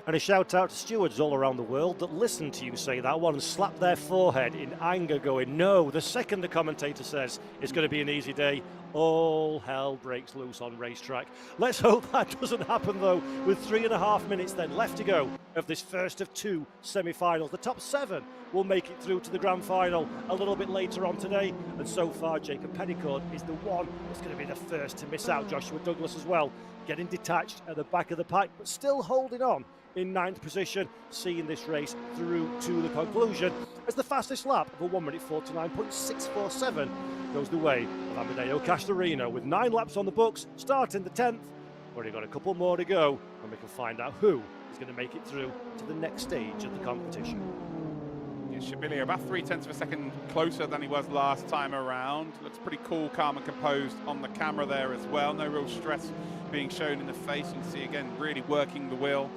And a shout out to stewards all around the world that listen to you say that one and slap their forehead in anger going, no, the second the commentator says it's going to be an easy day, all hell breaks loose on racetrack. Let's hope that doesn't happen though, with 3.5 minutes then left to go of this first of 2 semi-finals. The top 7 will make it through to the grand final a little bit later on today, and so far Jacob Pennycourt is the one that's going to be the first to miss out. Joshua Douglas as well, getting detached at the back of the pack, but still holding on in 9th position, seeing this race through to the conclusion as the fastest lap of a 1 minute 49.647 goes the way of Amedeo Castorino with 9 laps on the books, starting the 10th. We've already got a couple more to go, and we can find out who is going to make it through to the next stage of the competition. Shibilia about 0.3 of a second closer than he was last time around. Looks pretty cool, calm and composed on the camera there as well. No real stress being shown in the face. You can see again really working the wheel,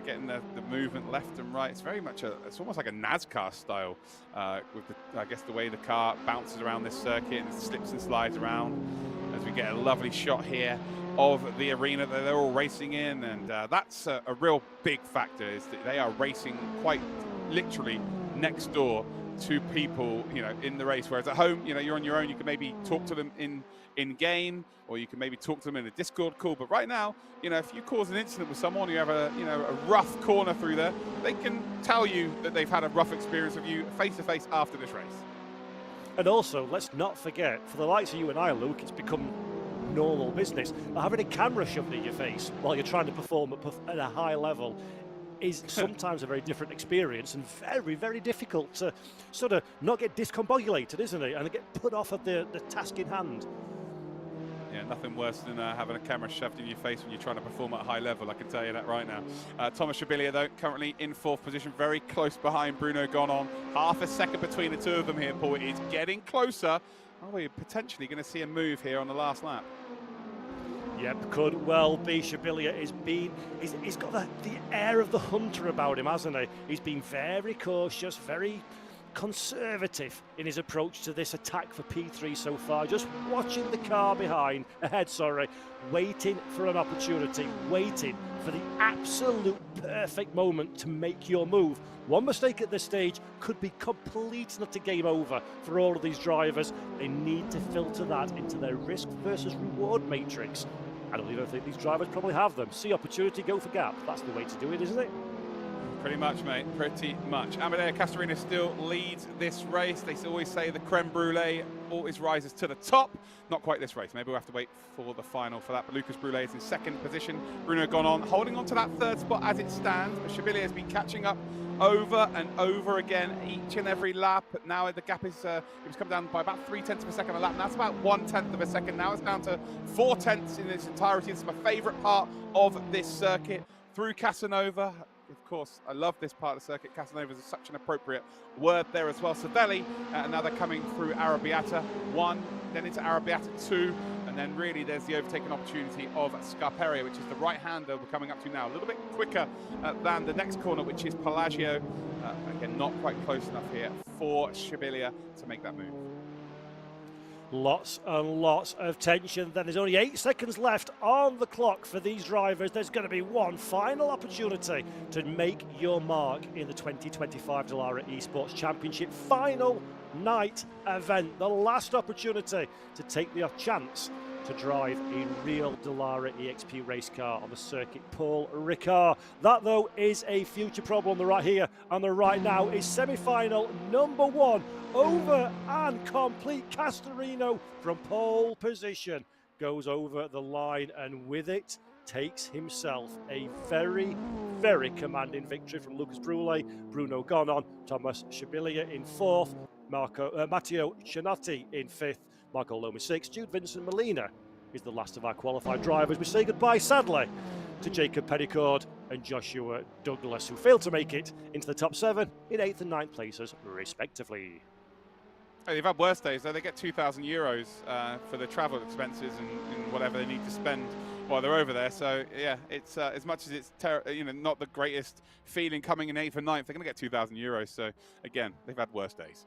getting the movement left and right. It's very much it's almost like a NASCAR style with I guess the way the car bounces around this circuit and slips and slides around, as we get a lovely shot here of the arena that they're all racing in. And that's a real big factor, is that they are racing quite literally next door to people in the race, whereas at home you're on your own. You can maybe talk to them in game, or you can maybe talk to them in a Discord call. But right now, if you cause an incident with someone, you have a rough corner through there, they can tell you that they've had a rough experience with you face to face after this race. And also, let's not forget, for the likes of you and I, Luke, it's become normal business. Having a camera shoved in your face while you're trying to perform at a high level is sometimes a very different experience, and very, very difficult to sort of not get discombobulated, isn't it? And get put off of the task in hand. Yeah, nothing worse than having a camera shoved in your face when you're trying to perform at a high level, I can tell you that right now. Thomas Shibilia, though, currently in 4th position, very close behind Bruno Gonon. Half a second between the two of them here, Paul. It is getting closer. Are we potentially going to see a move here on the last lap? Yep, could well be. Shibilia he's got the air of the hunter about him, hasn't he? He's been very cautious, very conservative in his approach to this attack for P3 so far, just watching the car ahead, waiting for an opportunity, waiting for the absolute perfect moment to make your move. One mistake at this stage could be complete and utter game over for all of these drivers. They need to filter that into their risk versus reward matrix. I don't even think these drivers probably have them. See opportunity, go for gap. That's the way to do it, isn't it? Pretty much, mate. Pretty much. Amedeo Castorino still leads this race. They always say the creme brulee always rises to the top. Not quite this race. Maybe we'll have to wait for the final for that. But Lucas Brule is in 2nd position. Bruno Gonon holding on to that 3rd spot as it stands. But Shibilia has been catching up over and over again each and every lap. Now the gap is it was come down by about 0.3 of a second a lap. That's about 1/10 of a second. Now it's down to 4/10 in its entirety. It's my favourite part of this circuit through Casanova. Of course, I love this part of the circuit. Casanova is such an appropriate word there as well. Savelli, and now they're coming through Arrabbiata 1, then into Arrabbiata 2, and then really there's the overtaking opportunity of Scarperia, which is the right-hander we're coming up to now. A little bit quicker than the next corner, which is Pelagio. Again, not quite close enough here for Shibilia to make that move. Lots and lots of tension. Then there's only 8 seconds left on the clock for these drivers. There's going to be one final opportunity to make your mark in the 2025 Dallara Esports Championship final night event. The last opportunity to take the chance to drive a real Dallara EXP race car on the circuit. Paul Ricard. That, though, is a future problem. The right here and the right now is semi-final number 1. Over and complete. Castorino from pole position goes over the line, and with it takes himself a very, very commanding victory from Lucas Brule, Bruno Gonon, Thomas Shibilia in 4th, Matteo Cianatti in 5th, Marco Loma 6th, Jude Vincent Molina is the last of our qualified drivers. We say goodbye, sadly, to Jacob Petticord and Joshua Douglas, who failed to make it into the top 7 in 8th and 9th places, respectively. They've had worse days, though. They get €2,000 for the travel expenses and whatever they need to spend while they're over there. So, yeah, it's as much as it's not the greatest feeling coming in 8th and 9th, they're going to get €2,000. So, again, they've had worse days.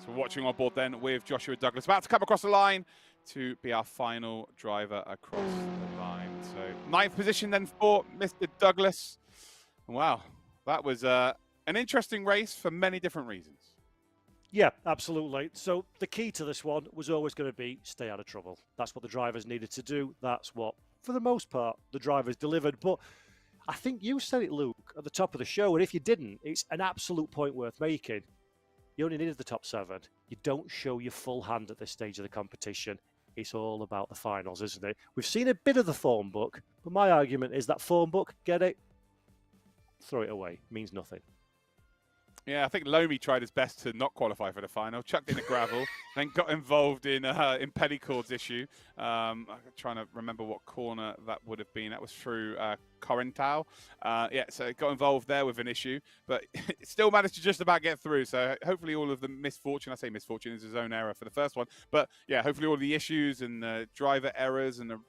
So we're watching on board then with Joshua Douglas, about to come across the line to be our final driver across the line. So 9th position then for Mr. Douglas. Wow, that was an interesting race for many different reasons. Yeah, absolutely. So the key to this one was always going to be stay out of trouble. That's what the drivers needed to do. That's what, for the most part, the drivers delivered. But I think you said it, Luke, at the top of the show, and if you didn't, it's an absolute point worth making. You only needed the top 7. You don't show your full hand at this stage of the competition. It's all about the finals, isn't it? We've seen a bit of the form book, but my argument is that form book, get it, throw it away. It means nothing. Yeah, I think Lomi tried his best to not qualify for the final, chucked in a gravel, then got involved in Petticord's issue. I'm trying to remember what corner that would have been. That was through Corintau. Yeah, so got involved there with an issue, but still managed to just about get through. So hopefully all of the misfortune, I say misfortune is his own error for the first one, but yeah, hopefully all the issues and driver errors and the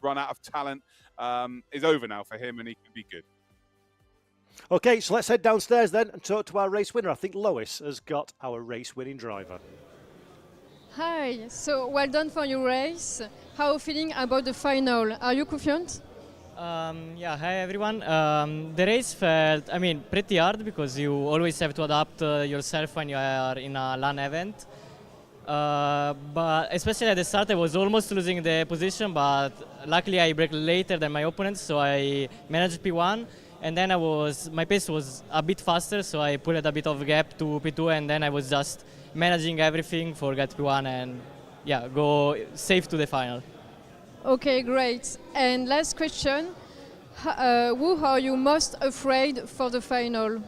run out of talent is over now for him, and he can be good. Okay, so let's head downstairs then and talk to our race winner. I think Lois has got our race-winning driver. Hi, so well done for your race. How are you feeling about the final? Are you confident? Yeah, hi everyone. The race felt, pretty hard because you always have to adapt yourself when you are in a LAN event. But especially at the start, I was almost losing the position, but luckily I braked later than my opponents, so I managed P1. And then my pace was a bit faster, so I pulled a bit of gap to P2, and then I was just managing everything for get P1 and yeah, go safe to the final. Okay, great. And last question, who are you most afraid for the final?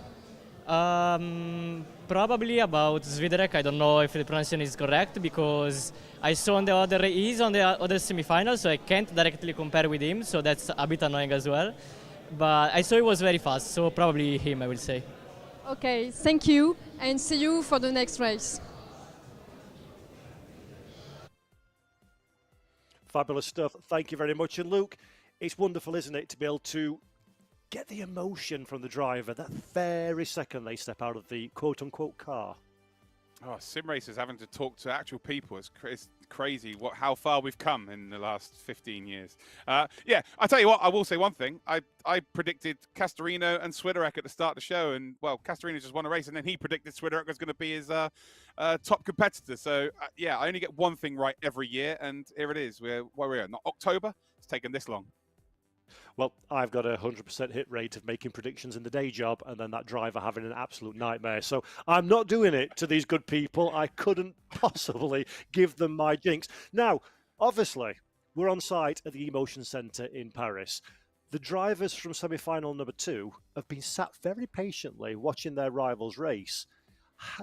Probably about Zviderek. I don't know if the pronunciation is correct because I saw he's on the other semifinal, so I can't directly compare with him, so that's a bit annoying as well. But I saw he was very fast, so probably him, I will say. Okay, thank you, and see you for the next race. Fabulous stuff. Thank you very much. And Luke, it's wonderful, isn't it, to be able to get the emotion from the driver that very second they step out of the quote-unquote car. Oh, sim racers having to talk to actual people. It's crazy how far we've come in the last 15 years. Yeah, I tell you what, I will say one thing. I predicted Castorino and Swiderek at the start of the show, and well, Castorino just won a race, and then he predicted Swiderek was going to be his top competitor. So yeah, I only get one thing right every year, and here it is. Where we are, not October. It's taken this long. Well, I've got a 100% hit rate of making predictions in the day job and then that driver having an absolute nightmare. So I'm not doing it to these good people. I couldn't possibly give them my jinx. Now, obviously, we're on site at the Emotion Centre in Paris. The drivers from semi-final number 2 have been sat very patiently watching their rivals race.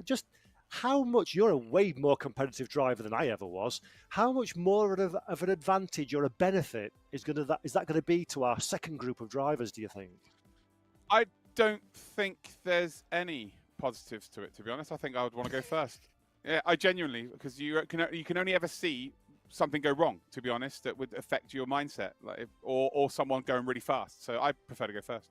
Just how much, you're a way more competitive driver than I ever was, how much more of an advantage or a benefit is that going to be to our second group of drivers, do you think? I don't think there's any positives to it, to be honest. I think I would want to go first. Yeah, I genuinely, because you can only ever see something go wrong, to be honest, that would affect your mindset, like or someone going really fast. So I prefer to go first.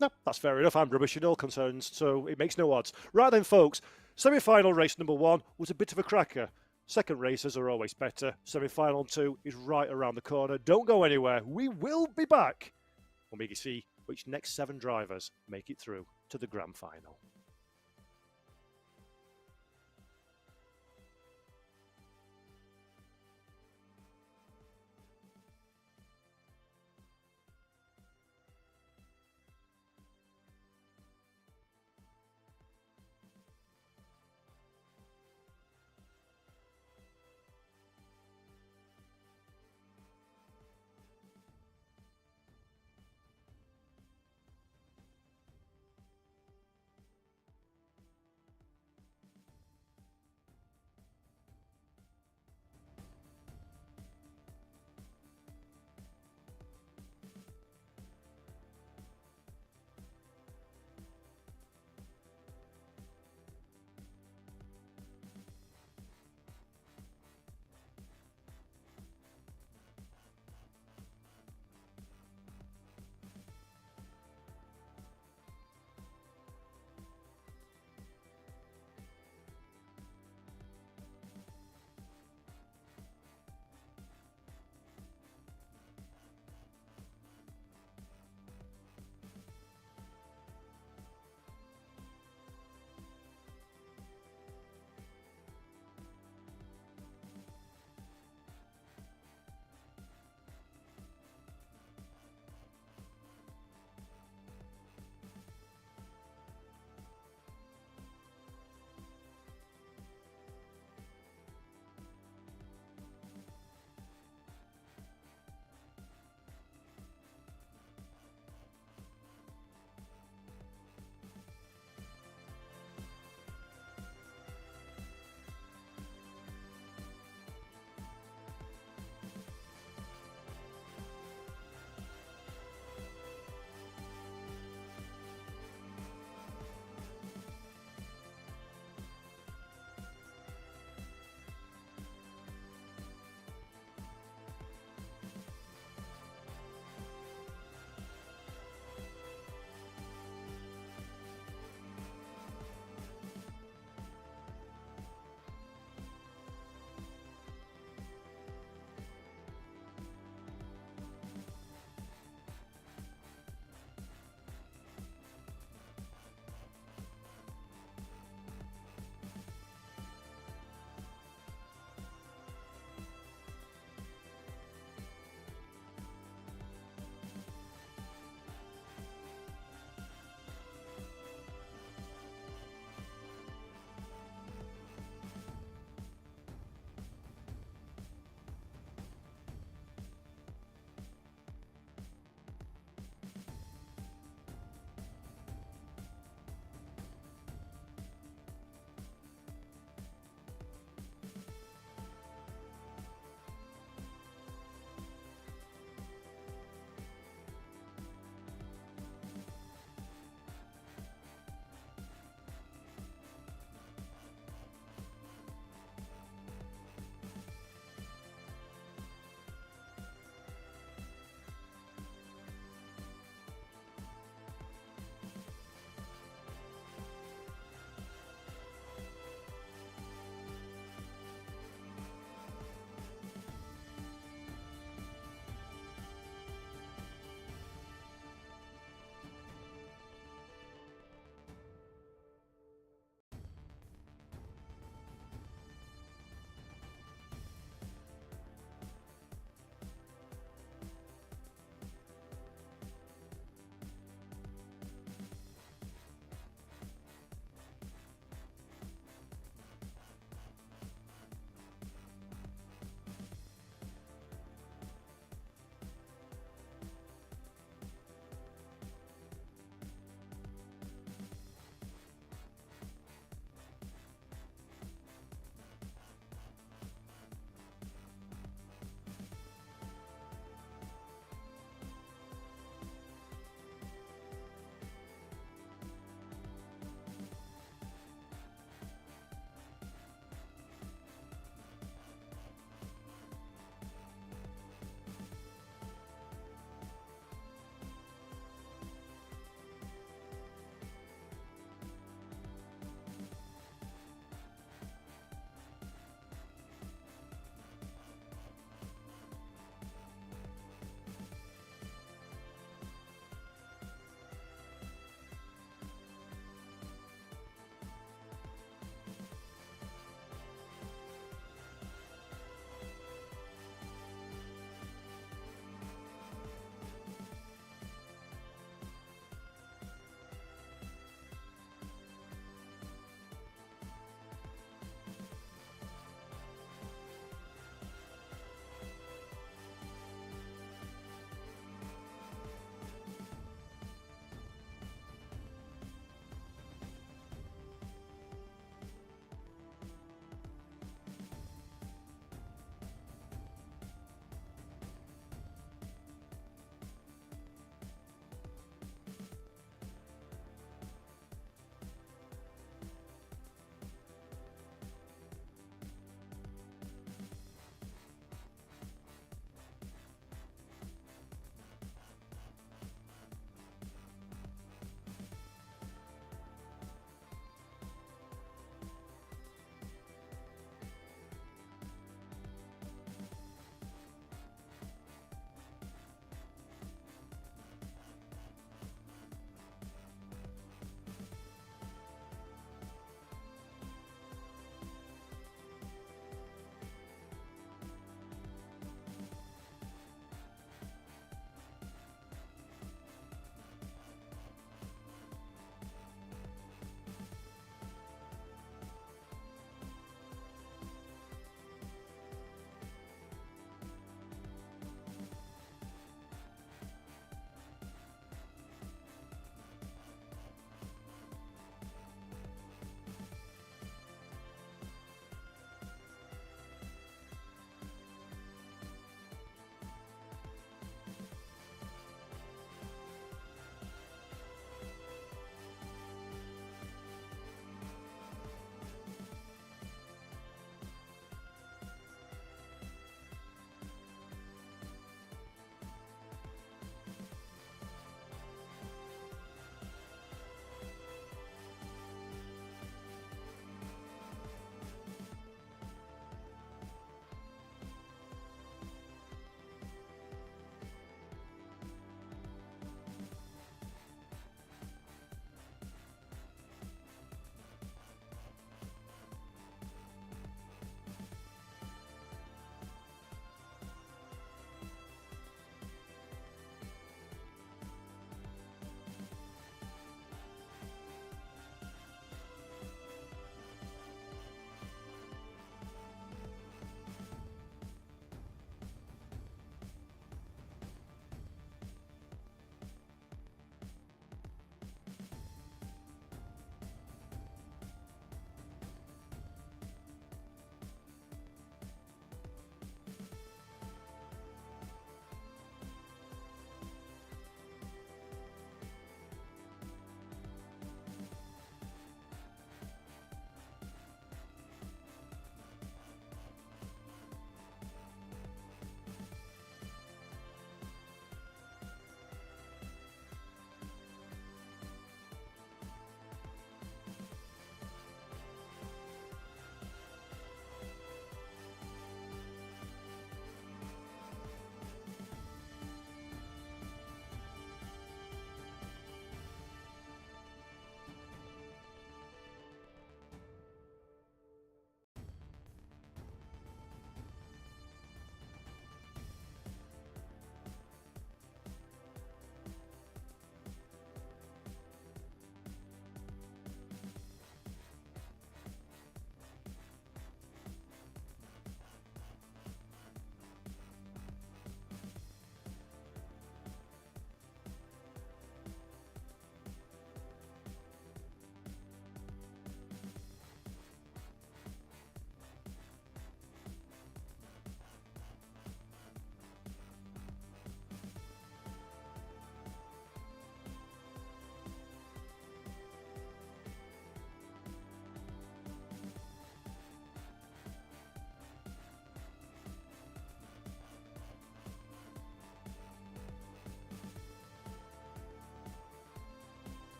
No, that's fair enough. I'm rubbish in all concerns, so it makes no odds. Right then, folks, semi-final race number 1 was a bit of a cracker. Second races are always better. Semi-final 2 is right around the corner. Don't go anywhere. We will be back when we can see which next 7 drivers make it through to the grand final.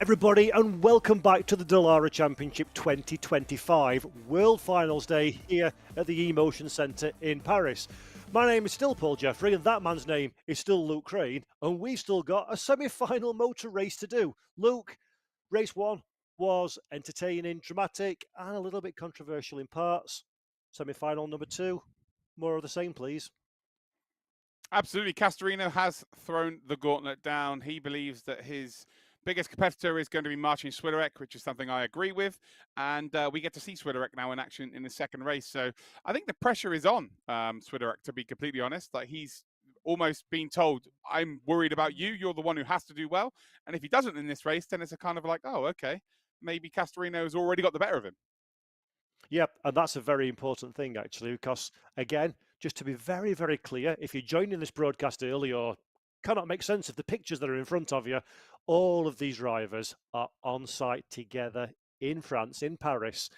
everybody, and welcome back to the Dallara Championship 2025 World Finals Day here at the eMotion Centre in Paris. My name is still Paul Jeffrey, and that man's name is still Luke Crane, and we've still got a semi-final motor race to do. Luke, race one was entertaining, dramatic, and a little bit controversial in parts. Semi-final number two, more of the same, please. Absolutely. Castorino has thrown the gauntlet down. He believes that his biggest competitor is going to be Marcin Swiderek, which is something I agree with. And we get to see Swiderek now in action in the second race. So I think the pressure is on Swiderek, to be completely honest. Like, he's almost been told, I'm worried about you. You're the one who has to do well. And if he doesn't in this race, then it's a kind of like, oh, okay, maybe Castorino has already got the better of him. Yep, and that's a very important thing, actually, because, again, just to be very, very clear, if you're joining this broadcast early or cannot make sense of the pictures that are in front of you, all of these drivers are on site together in France, in Paris,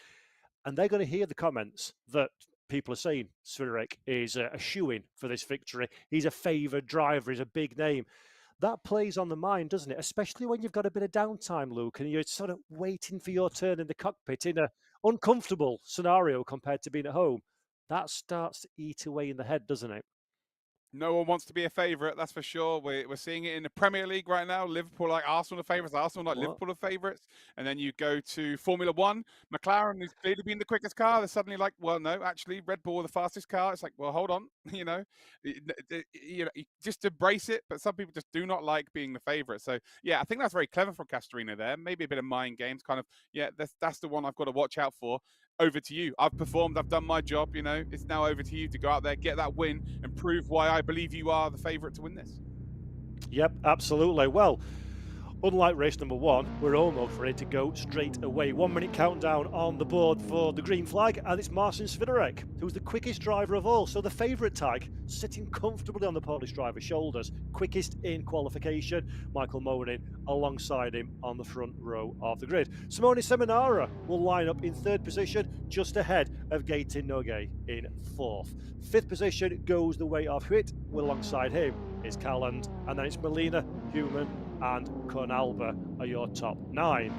and they're going to hear the comments that people are saying Swiderek is a shoo-in for this victory. He's a favoured driver, he's a big name. That plays on the mind, doesn't it? Especially when you've got a bit of downtime, Luke, and you're sort of waiting for your turn in the cockpit in an uncomfortable scenario compared to being at home. That starts to eat away in the head, doesn't it? No one wants to be a favourite, that's for sure. We're seeing it in the Premier League right now. Liverpool like Arsenal are favourites, Arsenal like Liverpool are favourites. And then you go to Formula One, McLaren, who's clearly been the quickest car. They're suddenly like, well, no, actually, Red Bull are the fastest car. It's like, well, hold on, you know, just embrace it. But some people just do not like being the favourite. So, yeah, I think that's very clever from Castorino there. Maybe a bit of mind games, kind of, yeah, that's the one I've got to watch out for. Over to you. I've performed, I've done my job, you know, it's now over to you to go out there, get that win and prove why I believe you are the favourite to win this. Yep, absolutely. Well, unlike race number one, we're almost ready to go straight away. 1 minute countdown on the board for the green flag, and it's Marcin Swiderek, who's the quickest driver of all. So the favourite tag, sitting comfortably on the Polish driver's shoulders, quickest in qualification. Michael Monin alongside him on the front row of the grid. Simone Seminara will line up in third position, just ahead of Gaëtan Noguet in fourth. Fifth position goes the way of Huit. Alongside him is Calland, and then it's Molina, Human, and Cornalba are your top 9.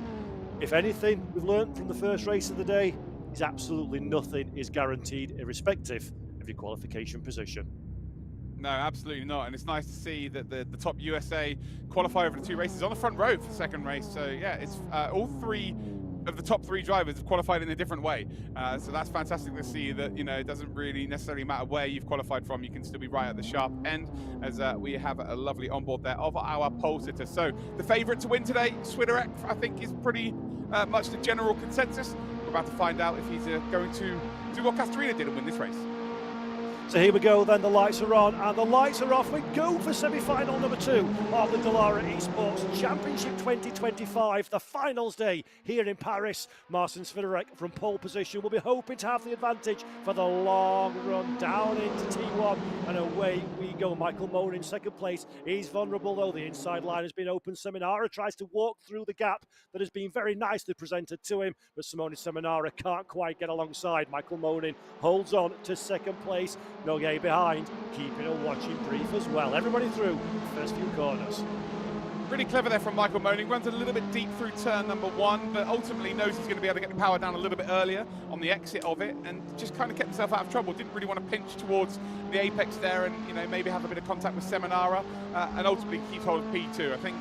If anything we've learned from the first race of the day is absolutely nothing is guaranteed irrespective of your qualification position. No, absolutely not. And it's nice to see that the top USA qualifier of the 2 races on the front row for the second race. So yeah, it's all 3 of the top 3 drivers have qualified in a different way. So that's fantastic to see that, you know, it doesn't really necessarily matter where you've qualified from, you can still be right at the sharp end, as we have a lovely onboard there of our pole sitter. So the favourite to win today, Swiderek, I think is pretty much the general consensus. We're about to find out if he's going to do what Castorino did and win this race. So here we go then, the lights are on and the lights are off. We go for semi-final number 2 of the Dallara Esports Championship 2025, the finals day here in Paris. Marcin Swiderek from pole position will be hoping to have the advantage for the long run down into T1, and away we go. Michael Moan in second place. He's vulnerable though, the inside line has been open. Seminara tries to walk through the gap that has been very nicely presented to him, but Simone Seminara can't quite get alongside. Michael Moanin holds on to second place. Noguet behind, keeping a watching brief as well. Everybody through the first few corners. Really clever there from Michael Moaning. Runs a little bit deep through turn number 1, but ultimately knows he's going to be able to get the power down a little bit earlier on the exit of it, and just kind of kept himself out of trouble. Didn't really want to pinch towards the apex there, and, you know, maybe have a bit of contact with Seminara, and ultimately keeps hold of P2. I think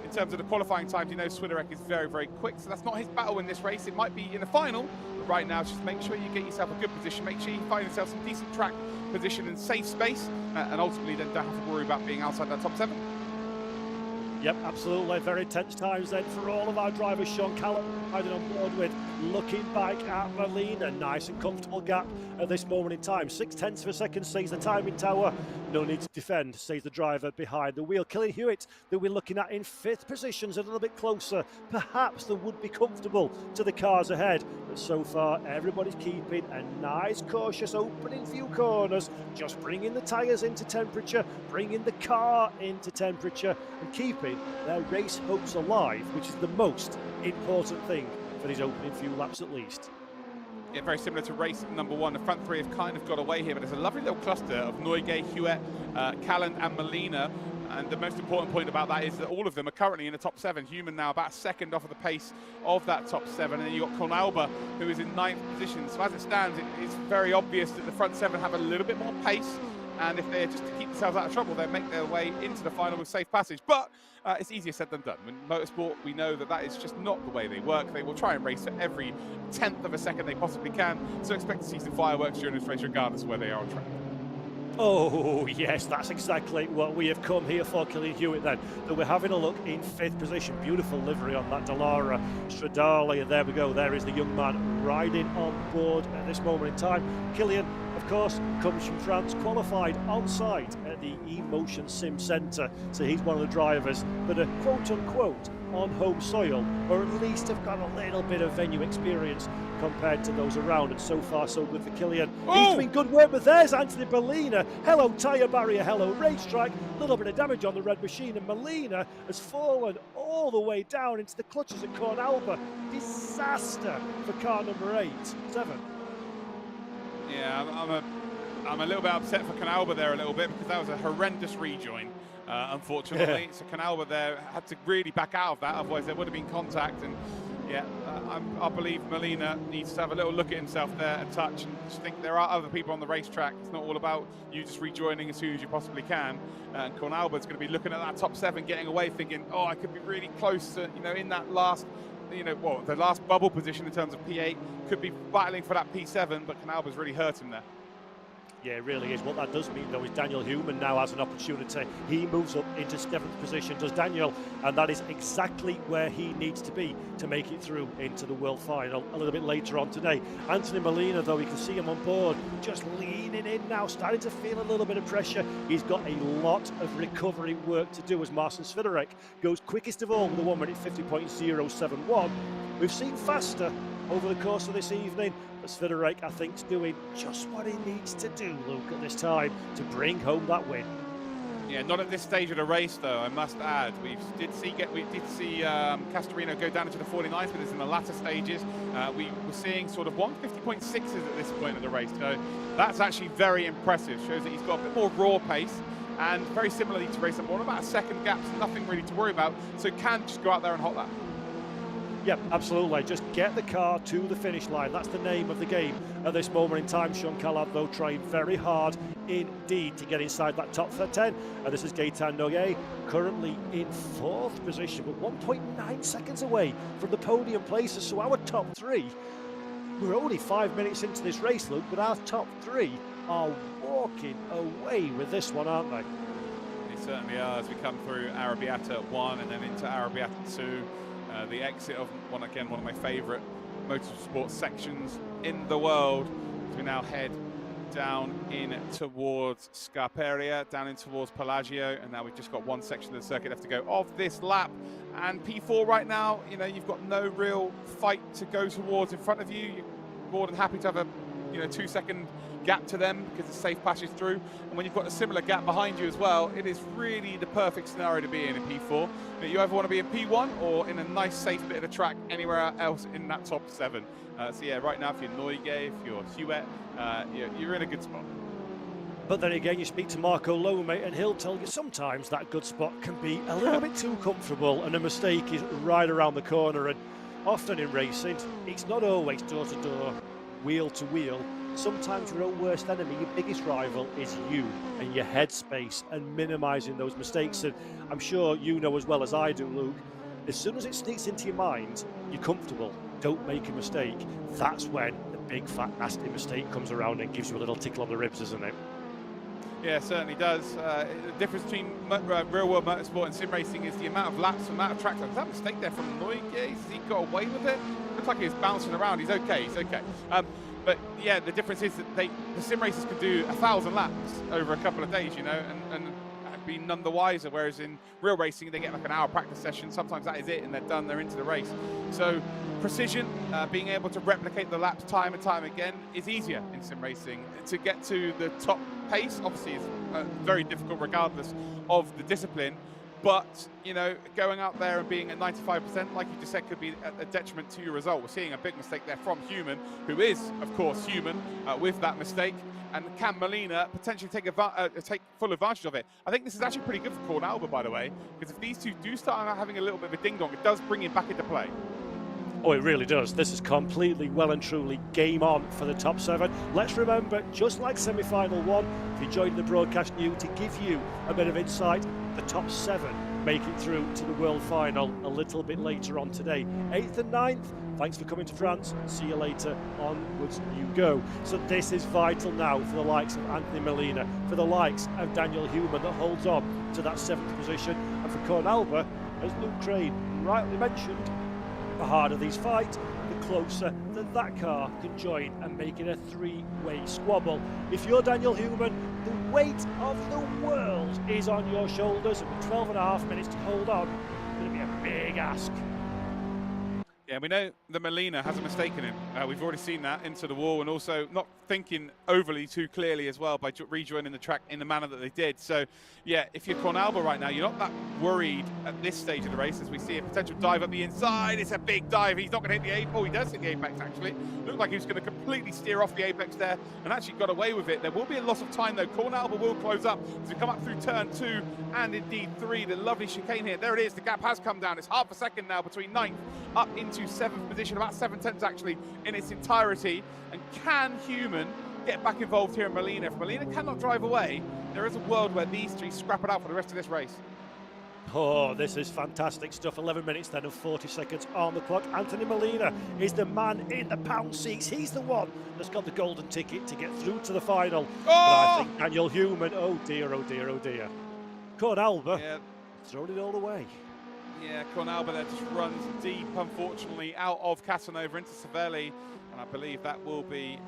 in terms of the qualifying times, you know, Swiderek is very, very quick, so that's not his battle in this race. It might be in the final, but right now, just make sure you get yourself a good position. Make sure you find yourself some decent track position and safe space, and ultimately then don't have to worry about being outside that top 7. Yep, absolutely. Very tense times then for all of our drivers. Sean Callum riding on board with, looking back at Molina. Nice and comfortable gap at this moment in time. 0.6 of a second says the timing tower. No need to defend, says the driver behind the wheel. Killian Hewitt, that we're looking at in 5th positions, a little bit closer. Perhaps they would be comfortable to the cars ahead. But so far, everybody's keeping a nice, cautious opening few corners. Just bringing the tyres into temperature, bringing the car into temperature, and keeping their race hopes alive, which is the most important thing for these opening few laps at least. Yeah, very similar to race number 1. The front 3 have kind of got away here, but there's a lovely little cluster of Noiguet, Huet, Calland and Molina. And the most important point about that is that all of them are currently in the top 7. Human now about a second off of the pace of that top 7. And then you've got Cornalba, who is in 9th position. So as it stands, it's very obvious that the front 7 have a little bit more pace. And if they're just to keep themselves out of trouble, they'll make their way into the final with safe passage. But it's easier said than done. In motorsport, we know that that is just not the way they work. They will try and race for every 10th of a second they possibly can. So expect to see some fireworks during this race, regardless of where they are on track. Oh, yes, that's exactly what we have come here for, Killian Hewitt, then. That we're having a look in 5th position. Beautiful livery on that Dallara Esports. And there we go. There is the young man riding on board at this moment in time. Killian, of course, comes from France, qualified on site at the eMotion Sim Centre. So he's one of the drivers that are quote-unquote on home soil, or at least have got a little bit of venue experience compared to those around, and so far so good for Killian. He's doing good work, but there's Anthony Molina. Hello tyre barrier, hello racetrack. A little bit of damage on the red machine, and Molina has fallen all the way down into the clutches at Cornalba. Disaster for car number 7. Yeah, I'm a little bit upset for Cornalba there a little bit, because that was a horrendous rejoin. Unfortunately, so Cornalba there had to really back out of that, otherwise there would have been contact. And yeah, I believe Molina needs to have a little look at himself there, a touch, and just think there are other people on the racetrack. It's not all about you just rejoining as soon as you possibly can. And Cornalba's going to be looking at that top 7, getting away, thinking, oh, I could be really close to, in that last, the last bubble position in terms of P8, could be battling for that P7, but Cornalba's really hurt him there. Yeah, it really is. What that does mean, though, is Daniel Human now has an opportunity. He moves up into 7th position, does Daniel, and that is exactly where he needs to be to make it through into the World Final a little bit later on today. Anthony Molina, though, you can see him on board, just leaning in now, starting to feel a little bit of pressure. He's got a lot of recovery work to do as Marcin Swiderek goes quickest of all with a 1 minute 50.071. We've seen faster over the course of this evening, but Swiderek, I think, is doing just what he needs to do, Luke, at this time to bring home that win. Yeah, not at this stage of the race, though, I must add. We did see Castorino go down into the 49s, but it's in the latter stages. We were seeing sort of 150.6s at this point of the race, so that's actually very impressive. Shows that he's got a bit more raw pace, and very similarly to race number 1, about a second gap, so nothing really to worry about. So can just go out there and hot lap. Yep, absolutely. Just get the car to the finish line. That's the name of the game at this moment in time. Sean Callard, though, trying very hard indeed to get inside that top 10. And this is Gaetan Noguet, currently in 4th position, but 1.9 seconds away from the podium places. So our top 3, we're only 5 minutes into this race, Luke, but our top 3 are walking away with this one, aren't they? They certainly are, as we come through Arrabbiata 1 and then into Arrabbiata 2. The exit of one of my favourite motorsport sections in the world. As we now head down in towards Scarperia, down in towards Pelagio, and now we've just got one section of the circuit left to go of this lap. And P4 right now, you've got no real fight to go towards in front of you. You're more than happy to have a 2-second gap to them because it's safe passage through, and when you've got a similar gap behind you as well, it is really the perfect scenario to be in P4. But you either want to be in P1 or in a nice safe bit of the track anywhere else in that top 7. So yeah, right now if you're Noige, if you're Hewitt, you're in a good spot. But then again, you speak to Marco Lome and he'll tell you sometimes that good spot can be a little bit too comfortable and a mistake is right around the corner. And often in racing, it's not always door to door, wheel to wheel. Sometimes your own worst enemy, your biggest rival, is you and your headspace and minimising those mistakes. And I'm sure you know as well as I do, Luke, as soon as it sneaks into your mind, you're comfortable, don't make a mistake. That's when the big, fat, nasty mistake comes around and gives you a little tickle on the ribs, isn't it? Yeah, it certainly does. The difference between real-world motorsport and sim racing is the amount of laps, the amount of track time. Was that mistake there from Noige? Has he got away with it? Looks like he was bouncing around. He's okay, he's okay. But yeah, the difference is that the sim racers can do 1,000 laps over a couple of days, and be none the wiser. Whereas in real racing, they get like an hour practice session. Sometimes that is it, and they're done. They're into the race. So precision, being able to replicate the laps time and time again, is easier in sim racing. To get to the top pace, obviously, is very difficult regardless of the discipline. But, you know, going out there and being at 95%, like you just said, could be a detriment to your result. We're seeing a big mistake there from Human, who is, of course, human with that mistake. And can Molina potentially take full advantage of it? I think this is actually pretty good for Corn Alba, by the way, because if these two do start having a little bit of a ding-dong, it does bring him back into play. Oh, it really does. This is completely well and truly game on for the top 7. Let's remember, just like semi-final 1, if you joined the broadcast new, to give you a bit of insight, the top 7 make it through to the world final a little bit later on today. 8th and 9th, thanks for coming to France. See you later. Onwards you go. So this is vital now for the likes of Anthony Molina, for the likes of Daniel Human that holds on to that 7th position, and for Corn Alba, as Luke Crane rightly mentioned, the harder these fight, the closer that car can join and make it a 3-way squabble. If you're Daniel Human, the weight of the world is on your shoulders, and with 12.5 minutes to hold on, it's going to be a big ask. Yeah, we know that Molina has a mistake in him. We've already seen that into the wall, and also not thinking overly too clearly as well by rejoining the track in the manner that they did. So, yeah, if you're Corn Alba right now, you're not that worried at this stage of the race, as we see a potential dive up the inside. It's a big dive. He's not going to hit the apex. Oh, he does hit the apex, actually. Looked like he was going to completely steer off the apex there and actually got away with it. There will be a loss of time, though. Corn Alba will close up as we come up through turn 2 and indeed 3. The lovely chicane here. There it is. The gap has come down. It's half a second now between 9th up into 7th position, about 7/10 actually in its entirety. And can Human get back involved here in Molina? If Molina cannot drive away, there is a world where these three scrap it out for the rest of this race. Oh, this is fantastic stuff. 11 minutes then and 40 seconds on the clock. Anthony Molina is the man in the pound seats. He's the one that's got the golden ticket to get through to the final. Oh! But I think Daniel Human, oh dear, oh dear, oh dear. Corn Alba, throwing it all away. Yeah, Corn Alba there just runs deep, unfortunately, out of Casanova into Savelli, and I believe that will be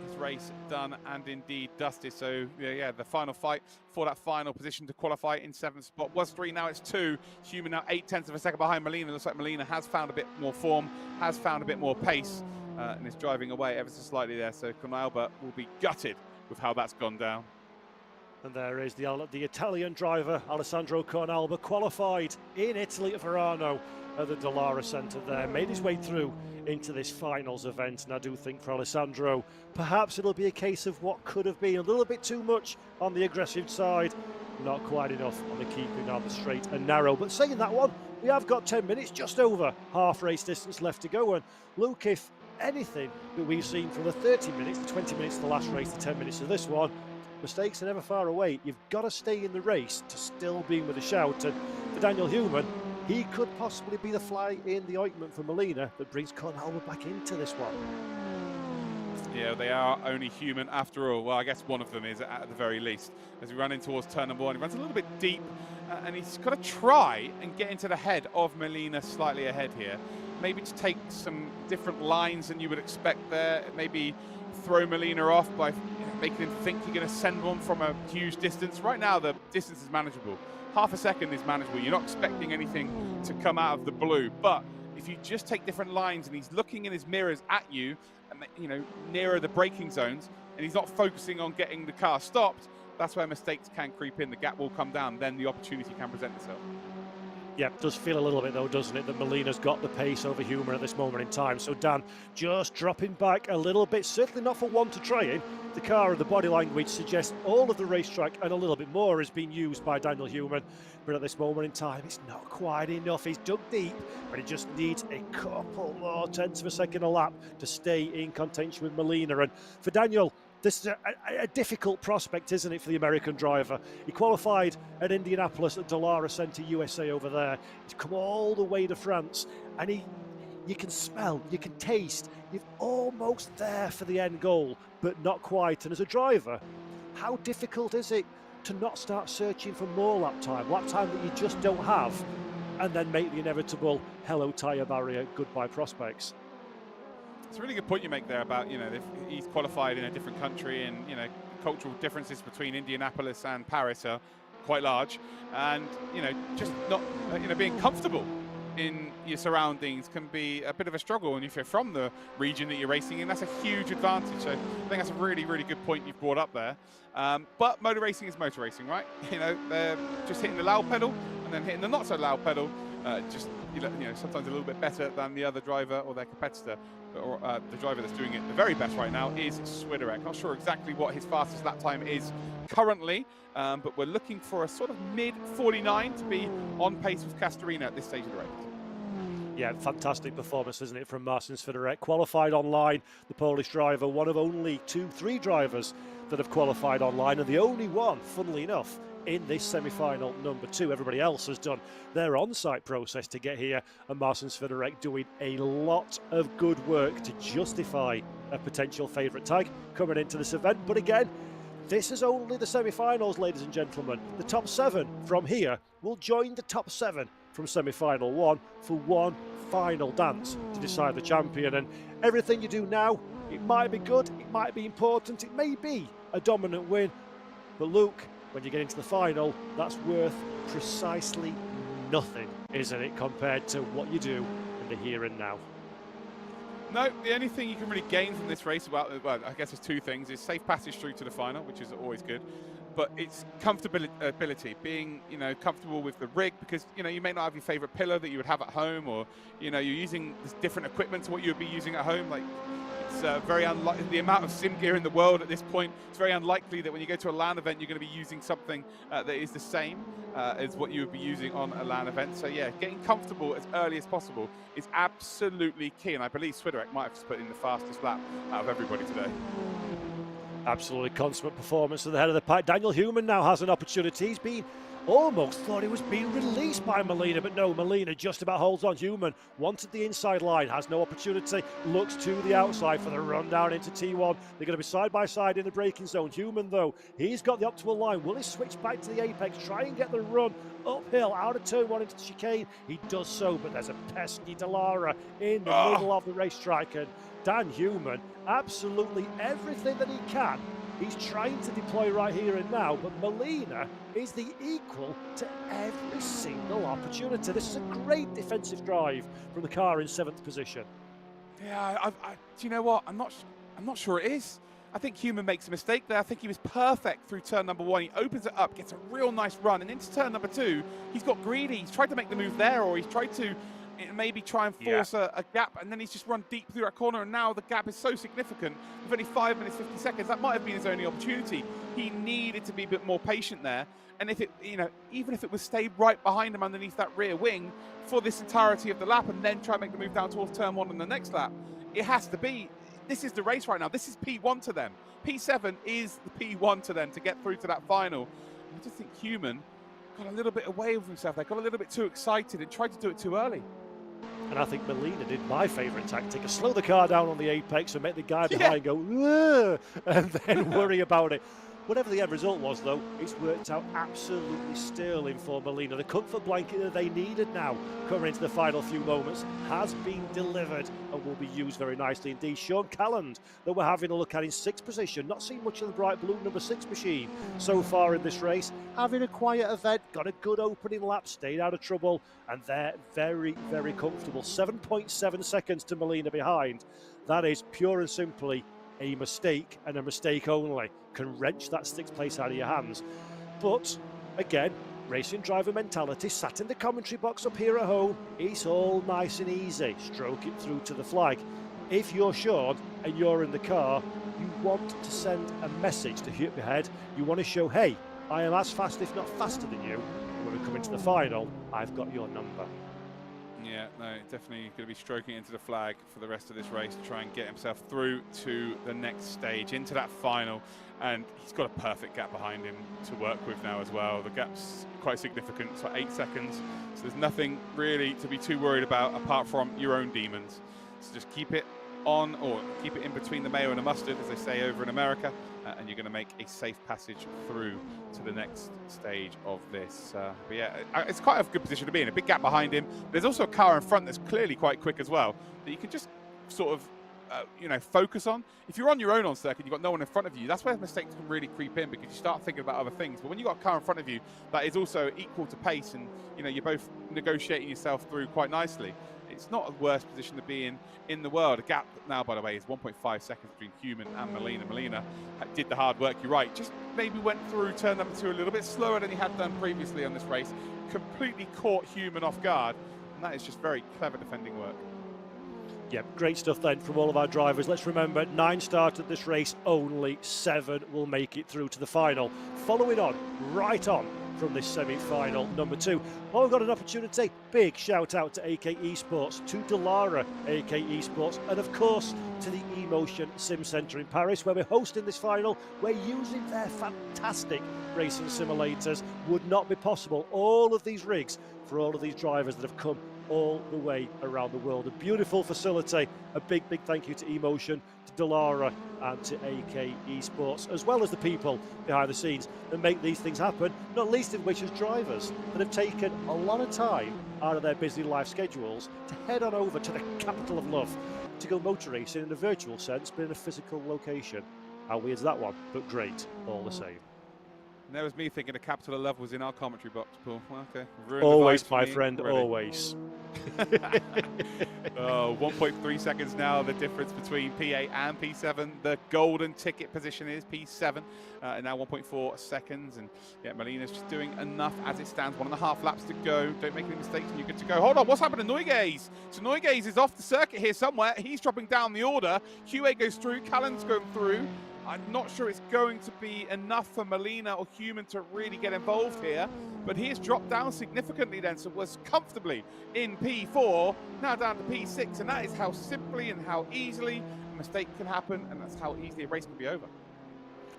his race done and indeed dusted. So, yeah, the final fight for that final position to qualify in 7th spot was 3, now it's 2. Human now 0.8 of a second behind Molina. Looks like Molina has found a bit more form, has found a bit more pace, and is driving away ever so slightly there. So Corn Alba will be gutted with how that's gone down. And there is the Italian driver, Alessandro Corn Alba, qualified in Italy at Verano at the Dallara Centre there. Made his way through into this finals event. And I do think for Alessandro, perhaps it'll be a case of what could have been a little bit too much on the aggressive side. Not quite enough on the keeping on the straight and narrow. But saying that one, we have got 10 minutes, just over half race distance left to go. And Luke, if anything that we've seen from the 30 minutes, the 20 minutes of the last race, the 10 minutes of this one, mistakes are never far away. You've got to stay in the race to still be with a shout. And for Daniel Human, he could possibly be the fly in the ointment for Molina that brings Corn Alba back into this one. Yeah, they are only human after all. Well, I guess one of them is at the very least. As we run in towards turn number 1, he runs a little bit deep, and he's got to try and get into the head of Molina slightly ahead here. Maybe to take some different lines than you would expect there. Maybe throw Molina off by making him think you're going to send one from a huge distance. Right now, the distance is manageable. Half a second is manageable. You're not expecting anything to come out of the blue. But if you just take different lines and he's looking in his mirrors at you, and nearer the braking zones, and he's not focusing on getting the car stopped, that's where mistakes can creep in. The gap will come down. Then the opportunity can present itself. Yeah, it does feel a little bit though, doesn't it, that Molina's got the pace over Human at this moment in time. So Dan just dropping back a little bit, certainly not for one to try in. The car and the body language suggests all of the racetrack and a little bit more is being used by Daniel Human. But at this moment in time, it's not quite enough. He's dug deep, but he just needs a couple more tenths of a second a lap to stay in contention with Molina. And for Daniel, this is a difficult prospect, isn't it, for the American driver? He qualified at Indianapolis at Dallara Centre, USA over there. He's come all the way to France, and you can smell, you can taste, you're almost there for the end goal, but not quite. And as a driver, how difficult is it to not start searching for more lap time that you just don't have, and then make the inevitable hello tyre barrier, goodbye prospects? It's a really good point you make there about, if he's qualified in a different country, and, cultural differences between Indianapolis and Paris are quite large, and, just not, being comfortable in your surroundings can be a bit of a struggle, and if you're from the region that you're racing in, that's a huge advantage. So I think that's a really, really good point you've brought up there. But motor racing is motor racing, right? You know, they're just hitting the loud pedal and then hitting the not so loud pedal, just you know, sometimes a little bit better than the other driver or their competitor. Or the driver that's doing it the very best right now is Swiderek. Not sure exactly what his fastest lap time is currently, but we're looking for a sort of mid-49 to be on pace with Castorina at this stage of the race. Yeah, fantastic performance, isn't it, from Marcin Swiderek? Qualified online, the Polish driver, one of only 2-3 drivers that have qualified online, and the only one, funnily enough, in this semi-final number 2. Everybody else has done their on-site process to get here, and Marcin Swiderek doing a lot of good work to justify a potential favourite tag coming into this event. But again, this is only the semi-finals, ladies and gentlemen. The top 7 from here will join the top 7 from semi-final 1 for one final dance to decide the champion. And everything you do now, it might be good, it might be important, it may be a dominant win, but Luke, when you get into the final, that's worth precisely nothing, isn't it, compared to what you do in the here and now? No, the only thing you can really gain from this race, well, I guess there's 2 things, is safe passage through to the final, which is always good, but it's comfortability, being, you know, comfortable with the rig, because, you know, you may not have your favorite pillar that you would have at home, or, you know, you're using this different equipment to what you would be using at home. Like, it's very unlikely, the amount of sim gear in the world at this point, it's very unlikely that when you go to a LAN event, you're going to be using something that is the same as what you would be using on a LAN event. So yeah, getting comfortable as early as possible is absolutely key. And I believe Swiderek might have just put in the fastest lap out of everybody today. Absolutely consummate performance at the head of the pack. Daniel Human now has an opportunity. He's been almost thought he was being released by Molina, but no, Molina just about holds on. Human wanted the inside line, has no opportunity, looks to the outside for the run down into T1. They're going to be side by side in the braking zone. Human, though, he's got the optimal line. Will he switch back to the apex, try and get the run uphill out of turn 1 into the chicane? He does so, but there's a pesky Dallara in the middle of the racetrack, and Dan Human, absolutely everything that he can, he's trying to deploy right here and now, but Molina is the equal to every single opportunity. This is a great defensive drive from the car in 7th position. Yeah, do you know what? I'm not sure it is. I think Human makes a mistake there. I think he was perfect through turn number 1. He opens it up, gets a real nice run, and into turn number 2, he's got greedy. He's tried to make the move there, or he's tried to maybe try and force a gap, and then he's just run deep through that corner, and now the gap is so significant. With only 5 minutes 50 seconds, that might have been his only opportunity. He needed to be a bit more patient there, and if it, you know, even if it was stayed right behind him underneath that rear wing for this entirety of the lap, and then try and make the move down towards turn 1 on the next lap, it has to be. This is the race right now. This is P1 to them. P7 is the P1 to them to get through to that final. I just think Human got a little bit away with himself. They got a little bit too excited and tried to do it too early. And I think Molina did my favourite tactic, slow the car down on the apex and make the guy behind go, "Ugh," and then worry about it. Whatever the end result was, though, it's worked out absolutely sterling for Molina. The comfort blanket that they needed now, coming into the final few moments, has been delivered and will be used very nicely indeed. Sean Calland, that we're having a look at in 6th position, not seen much of the bright blue number 6 machine so far in this race. Having a quiet event, got a good opening lap, stayed out of trouble, and they're very, very comfortable. 7.7 seconds to Molina behind. That is pure and simply a mistake, and a mistake only can wrench that 6th place out of your hands. But again, racing driver mentality, sat in the commentary box up here at home, it's all nice and easy, stroke it through to the flag. If you're Sean and you're in the car, you want to send a message to Hugh ahead. You want to show, hey, I am as fast, if not faster than you. When we come into the final, I've got your number. Yeah, no, definitely going to be stroking into the flag for the rest of this race to try and get himself through to the next stage, into that final. And he's got a perfect gap behind him to work with now as well. The gap's quite significant, it's like 8 seconds. So there's nothing really to be too worried about apart from your own demons. So just keep it on, or keep it in between the mayo and the mustard, as they say over in America, and you're going to make a safe passage through to the next stage of this. But yeah, it's quite a good position to be in. A big gap behind him. There's also a car in front that's clearly quite quick as well, that you can just sort of focus on. If you're on your own on circuit, you've got no one in front of you, that's where mistakes can really creep in, because you start thinking about other things. But when you've got a car in front of you that is also equal to pace, and you're both negotiating yourself through quite nicely, it's not a worse position to be in the world. A gap now, by the way, is 1.5 seconds between Human and Molina. Molina did the hard work, you're right, just maybe went through turn number 2 a little bit slower than he had done previously on this race, completely caught Human off guard, and that is just very clever defending work. Yeah, great stuff then from all of our drivers. Let's remember, 9 started this race, only 7 will make it through to the final. Following on, right on from this semi-final number 2. Well, we've got an opportunity. Big shout out to AK Esports, to Dallara AK Esports, and of course to the Emotion Sim Centre in Paris, where we're hosting this final. We're using their fantastic racing simulators. Would not be possible. All of these rigs for all of these drivers that have come all the way around the world. A beautiful facility. A big thank you to Emotion, to Dallara and to AK Esports, as well as the people behind the scenes that make these things happen, not least of which is drivers that have taken a lot of time out of their busy life schedules to head on over to the capital of love to go motor racing in a virtual sense, but in a physical location. How weird's that one? But great all the same. And there was me thinking the capital of love was in our commentary box, Paul. Well, okay. Always, my friend, always. 1.3 seconds now, the difference between P8 and P7. The golden ticket position is P7, and now 1.4 seconds. And yeah, Molina's just doing enough as it stands. 1.5 laps to go. Don't make any mistakes and you're good to go. Hold on, what's happened to Noigues? So Noigues is off the circuit here somewhere. He's dropping down the order. QA goes through, Callan's going through. I'm not sure it's going to be enough for Molina or Human to really get involved here, but he has dropped down significantly then, so was comfortably in P4, now down to P6, and that is how simply and how easily a mistake can happen, and that's how easily a race can be over.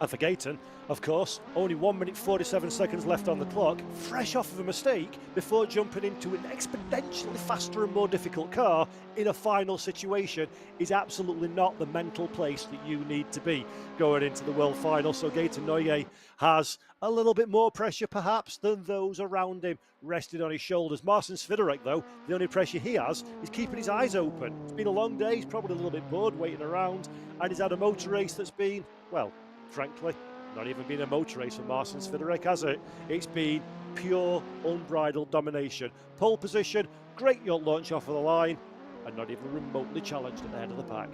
And for Gayton, of course, only 1 minute 47 seconds left on the clock, fresh off of a mistake before jumping into an exponentially faster and more difficult car in a final situation is absolutely not the mental place that you need to be going into the world final. So Gayton Noye has a little bit more pressure perhaps than those around him rested on his shoulders. Marcin Sviderek, though, the only pressure he has is keeping his eyes open. It's been a long day, he's probably a little bit bored waiting around, and he's had a motor race that's been, well, frankly, not even been a motor race for Marcin Sviderek, has it? It's been pure, unbridled domination. Pole position, great yacht launch off of the line, and not even remotely challenged at the head of the pack.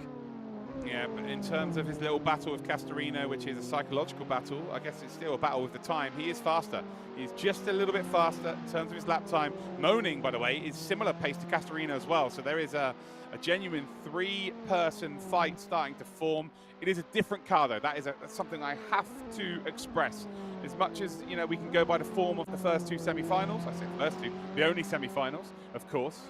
Yeah, but in terms of his little battle with Castorino, which is a psychological battle, I guess it's still a battle with the time. He is faster. He's just a little bit faster in terms of his lap time. Moaning, by the way, is similar pace to Castorino as well. So there is a genuine 3-person fight starting to form. It is a different car, though. That's something I have to express. As much as, we can go by the form of the first 2 semi-finals. I say the first 2, the only semi-finals, of course.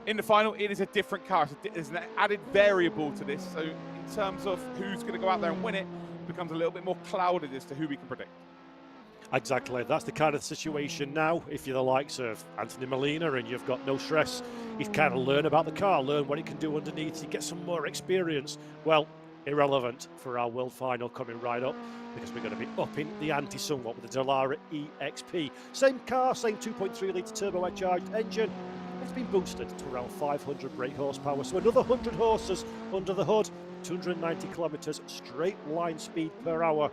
In the final, it is a different car. There's an added variable to this. So in terms of who's going to go out there and win it, it becomes a little bit more clouded as to who we can predict. Exactly, that's the kind of situation now. If you're the likes of Anthony Molina and you've got no stress, you kind of learn about the car, learn what it can do underneath, you get some more experience. Well, irrelevant for our world final coming right up, because we're going to be upping the ante somewhat with the Dallara EXP. Same car, same 2.3 litre turbo-charged engine. It's been boosted to around 500 brake horsepower, so another 100 horses under the hood, 290 kilometres straight line speed per hour.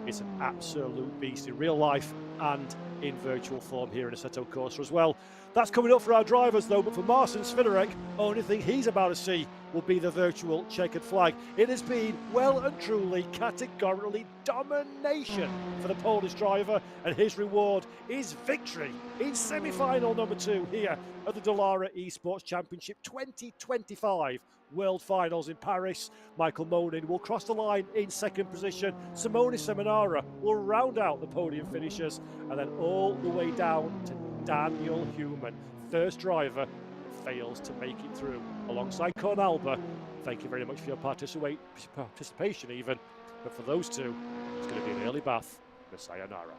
It's an absolute beast in real life and in virtual form here in Assetto Corsa as well. That's coming up for our drivers though, but for Marcin Sviderek, only thing he's about to see will be the virtual checkered flag. It has been well and truly categorically domination for the Polish driver, and his reward is victory in semi-final number 2 here at the Dallara Esports Championship 2025 World Finals in Paris. Michael Monin will cross the line in second position. Simone Seminara will round out the podium finishers, and then all the way down to Daniel Human, first driver that fails to make it through, alongside Con Alba. Thank you very much for your participation even, but for those two, it's going to be an early bath for sayonara.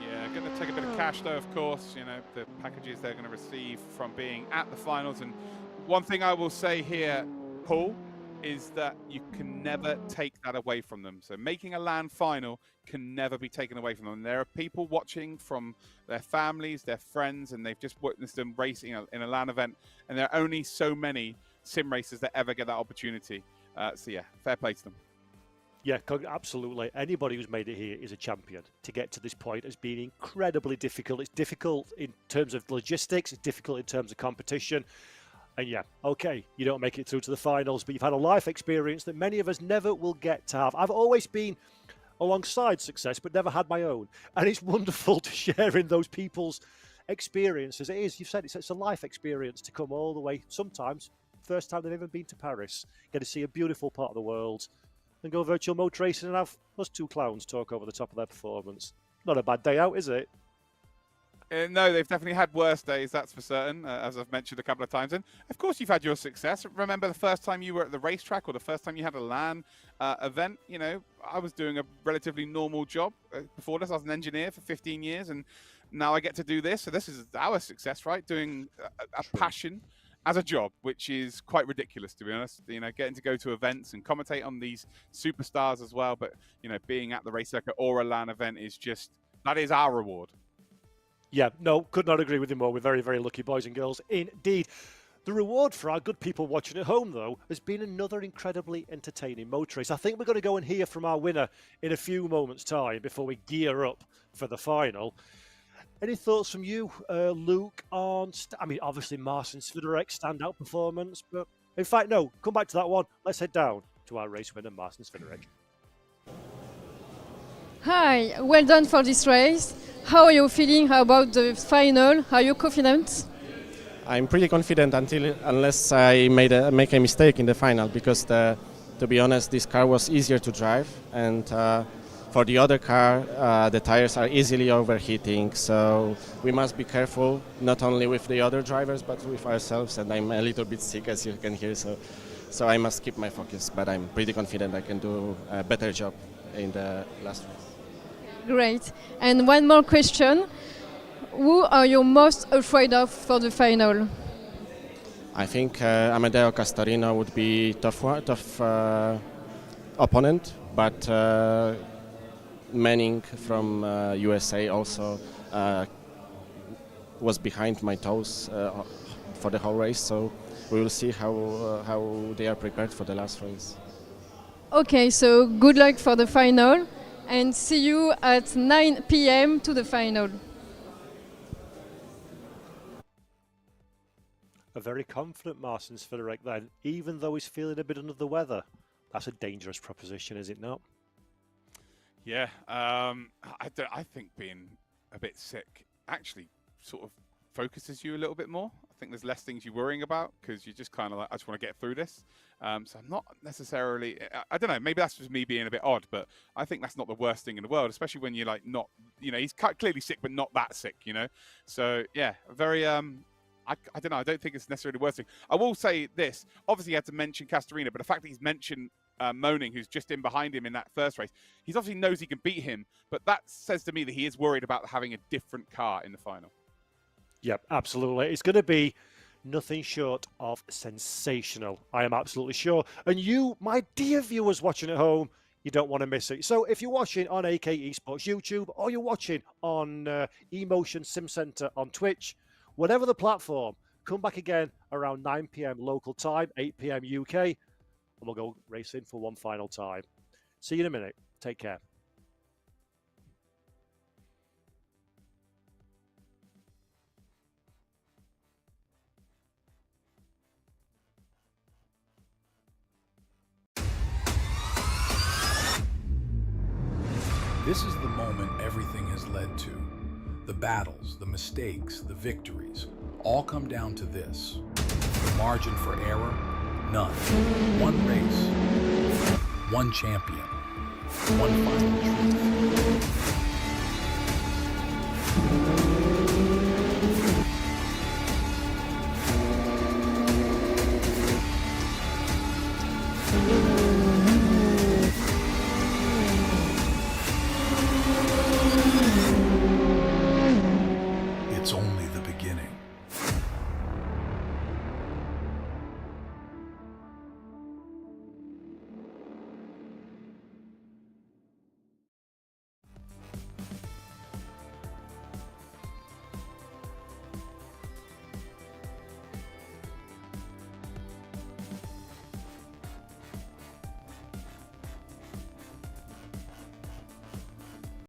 Yeah, going to take a bit of cash though, of course, the packages they're going to receive from being at the finals. And one thing I will say here, Paul, is that you can never take that away from them. So making a LAN final can never be taken away from them. There are people watching from their families, their friends, and they've just witnessed them racing in a LAN event, and there are only so many sim racers that ever get that opportunity. So yeah, fair play to them. Yeah, absolutely. Anybody who's made it here is a champion. To get to this point has been incredibly difficult. It's difficult in terms of logistics. It's difficult in terms of competition. And yeah, okay, you don't make it through to the finals, but you've had a life experience that many of us never will get to have. I've always been alongside success, but never had my own. And it's wonderful to share in those people's experiences. It is, you've said it's a life experience to come all the way, sometimes, first time they've even been to Paris, get to see a beautiful part of the world, and go virtual motor racing and have us two clowns talk over the top of their performance. Not a bad day out, is it? No, they've definitely had worse days, that's for certain, as I've mentioned a couple of times. And of course, you've had your success. Remember the first time you were at the racetrack or the first time you had a LAN event? You know, I was doing a relatively normal job before this. I was an engineer for 15 years, and now I get to do this. So this is our success, right? Doing a passion as a job, which is quite ridiculous, to be honest. You know, getting to go to events and commentate on these superstars as well. But, you know, being at the race circuit or a LAN event is just, that is our reward. Yeah, no, could not agree with you more. We're very, very lucky boys and girls indeed. The reward for our good people watching at home, though, has been another incredibly entertaining motor race. I think we're going to go and hear from our winner in a few moments' time before we gear up for the final. Any thoughts from you, Luke, on... obviously, Marcin Swiderek, standout performance, but in fact, no, come back to that one. Let's head down to our race winner, Marcin Swiderek. Hi, well done for this race. How are you feeling about the final? Are you confident? I'm pretty confident unless I make a mistake in the final, because to be honest, this car was easier to drive, and for the other car, the tires are easily overheating. So we must be careful, not only with the other drivers, but with ourselves. And I'm a little bit sick, as you can hear, so I must keep my focus. But I'm pretty confident I can do a better job in the last race. Great. And one more question. Who are you most afraid of for the final? I think Amedeo Castorino would be tough opponent, but Manning from USA also was behind my toes for the whole race, so we will see how they are prepared for the last race. Okay, so good luck for the final, and see you at 9 p.m. to the final. A very confident Marcin Swiderek then, even though he's feeling a bit under the weather. That's a dangerous proposition, is it not? Yeah, I think being a bit sick actually sort of focuses you a little bit more. I think there's less things you're worrying about because you're just kind of like, I just want to get through this. So I'm not necessarily, I don't know, maybe that's just me being a bit odd, but I think that's not the worst thing in the world, especially when you're like not, you know, he's clearly sick, but not that sick, you know? So yeah, very, I don't know, I don't think it's necessarily the worst thing. I will say this, obviously he had to mention Castorina, but the fact that he's mentioned Moaning, who's just in behind him in that first race, he's obviously knows he can beat him, but that says to me that he is worried about having a different car in the final. Yep, absolutely. It's going to be nothing short of sensational, I am absolutely sure. And you, my dear viewers watching at home, you don't want to miss it. So if you're watching on AK Esports YouTube, or you're watching on Emotion Sim Center on Twitch, whatever the platform, come back again around 9 p.m. local time, 8 p.m. UK, and we'll go racing for one final time. See you in a minute. Take care. This is the moment everything has led to. The battles, the mistakes, the victories, all come down to this. The margin for error, none. One race, one champion, one final truth.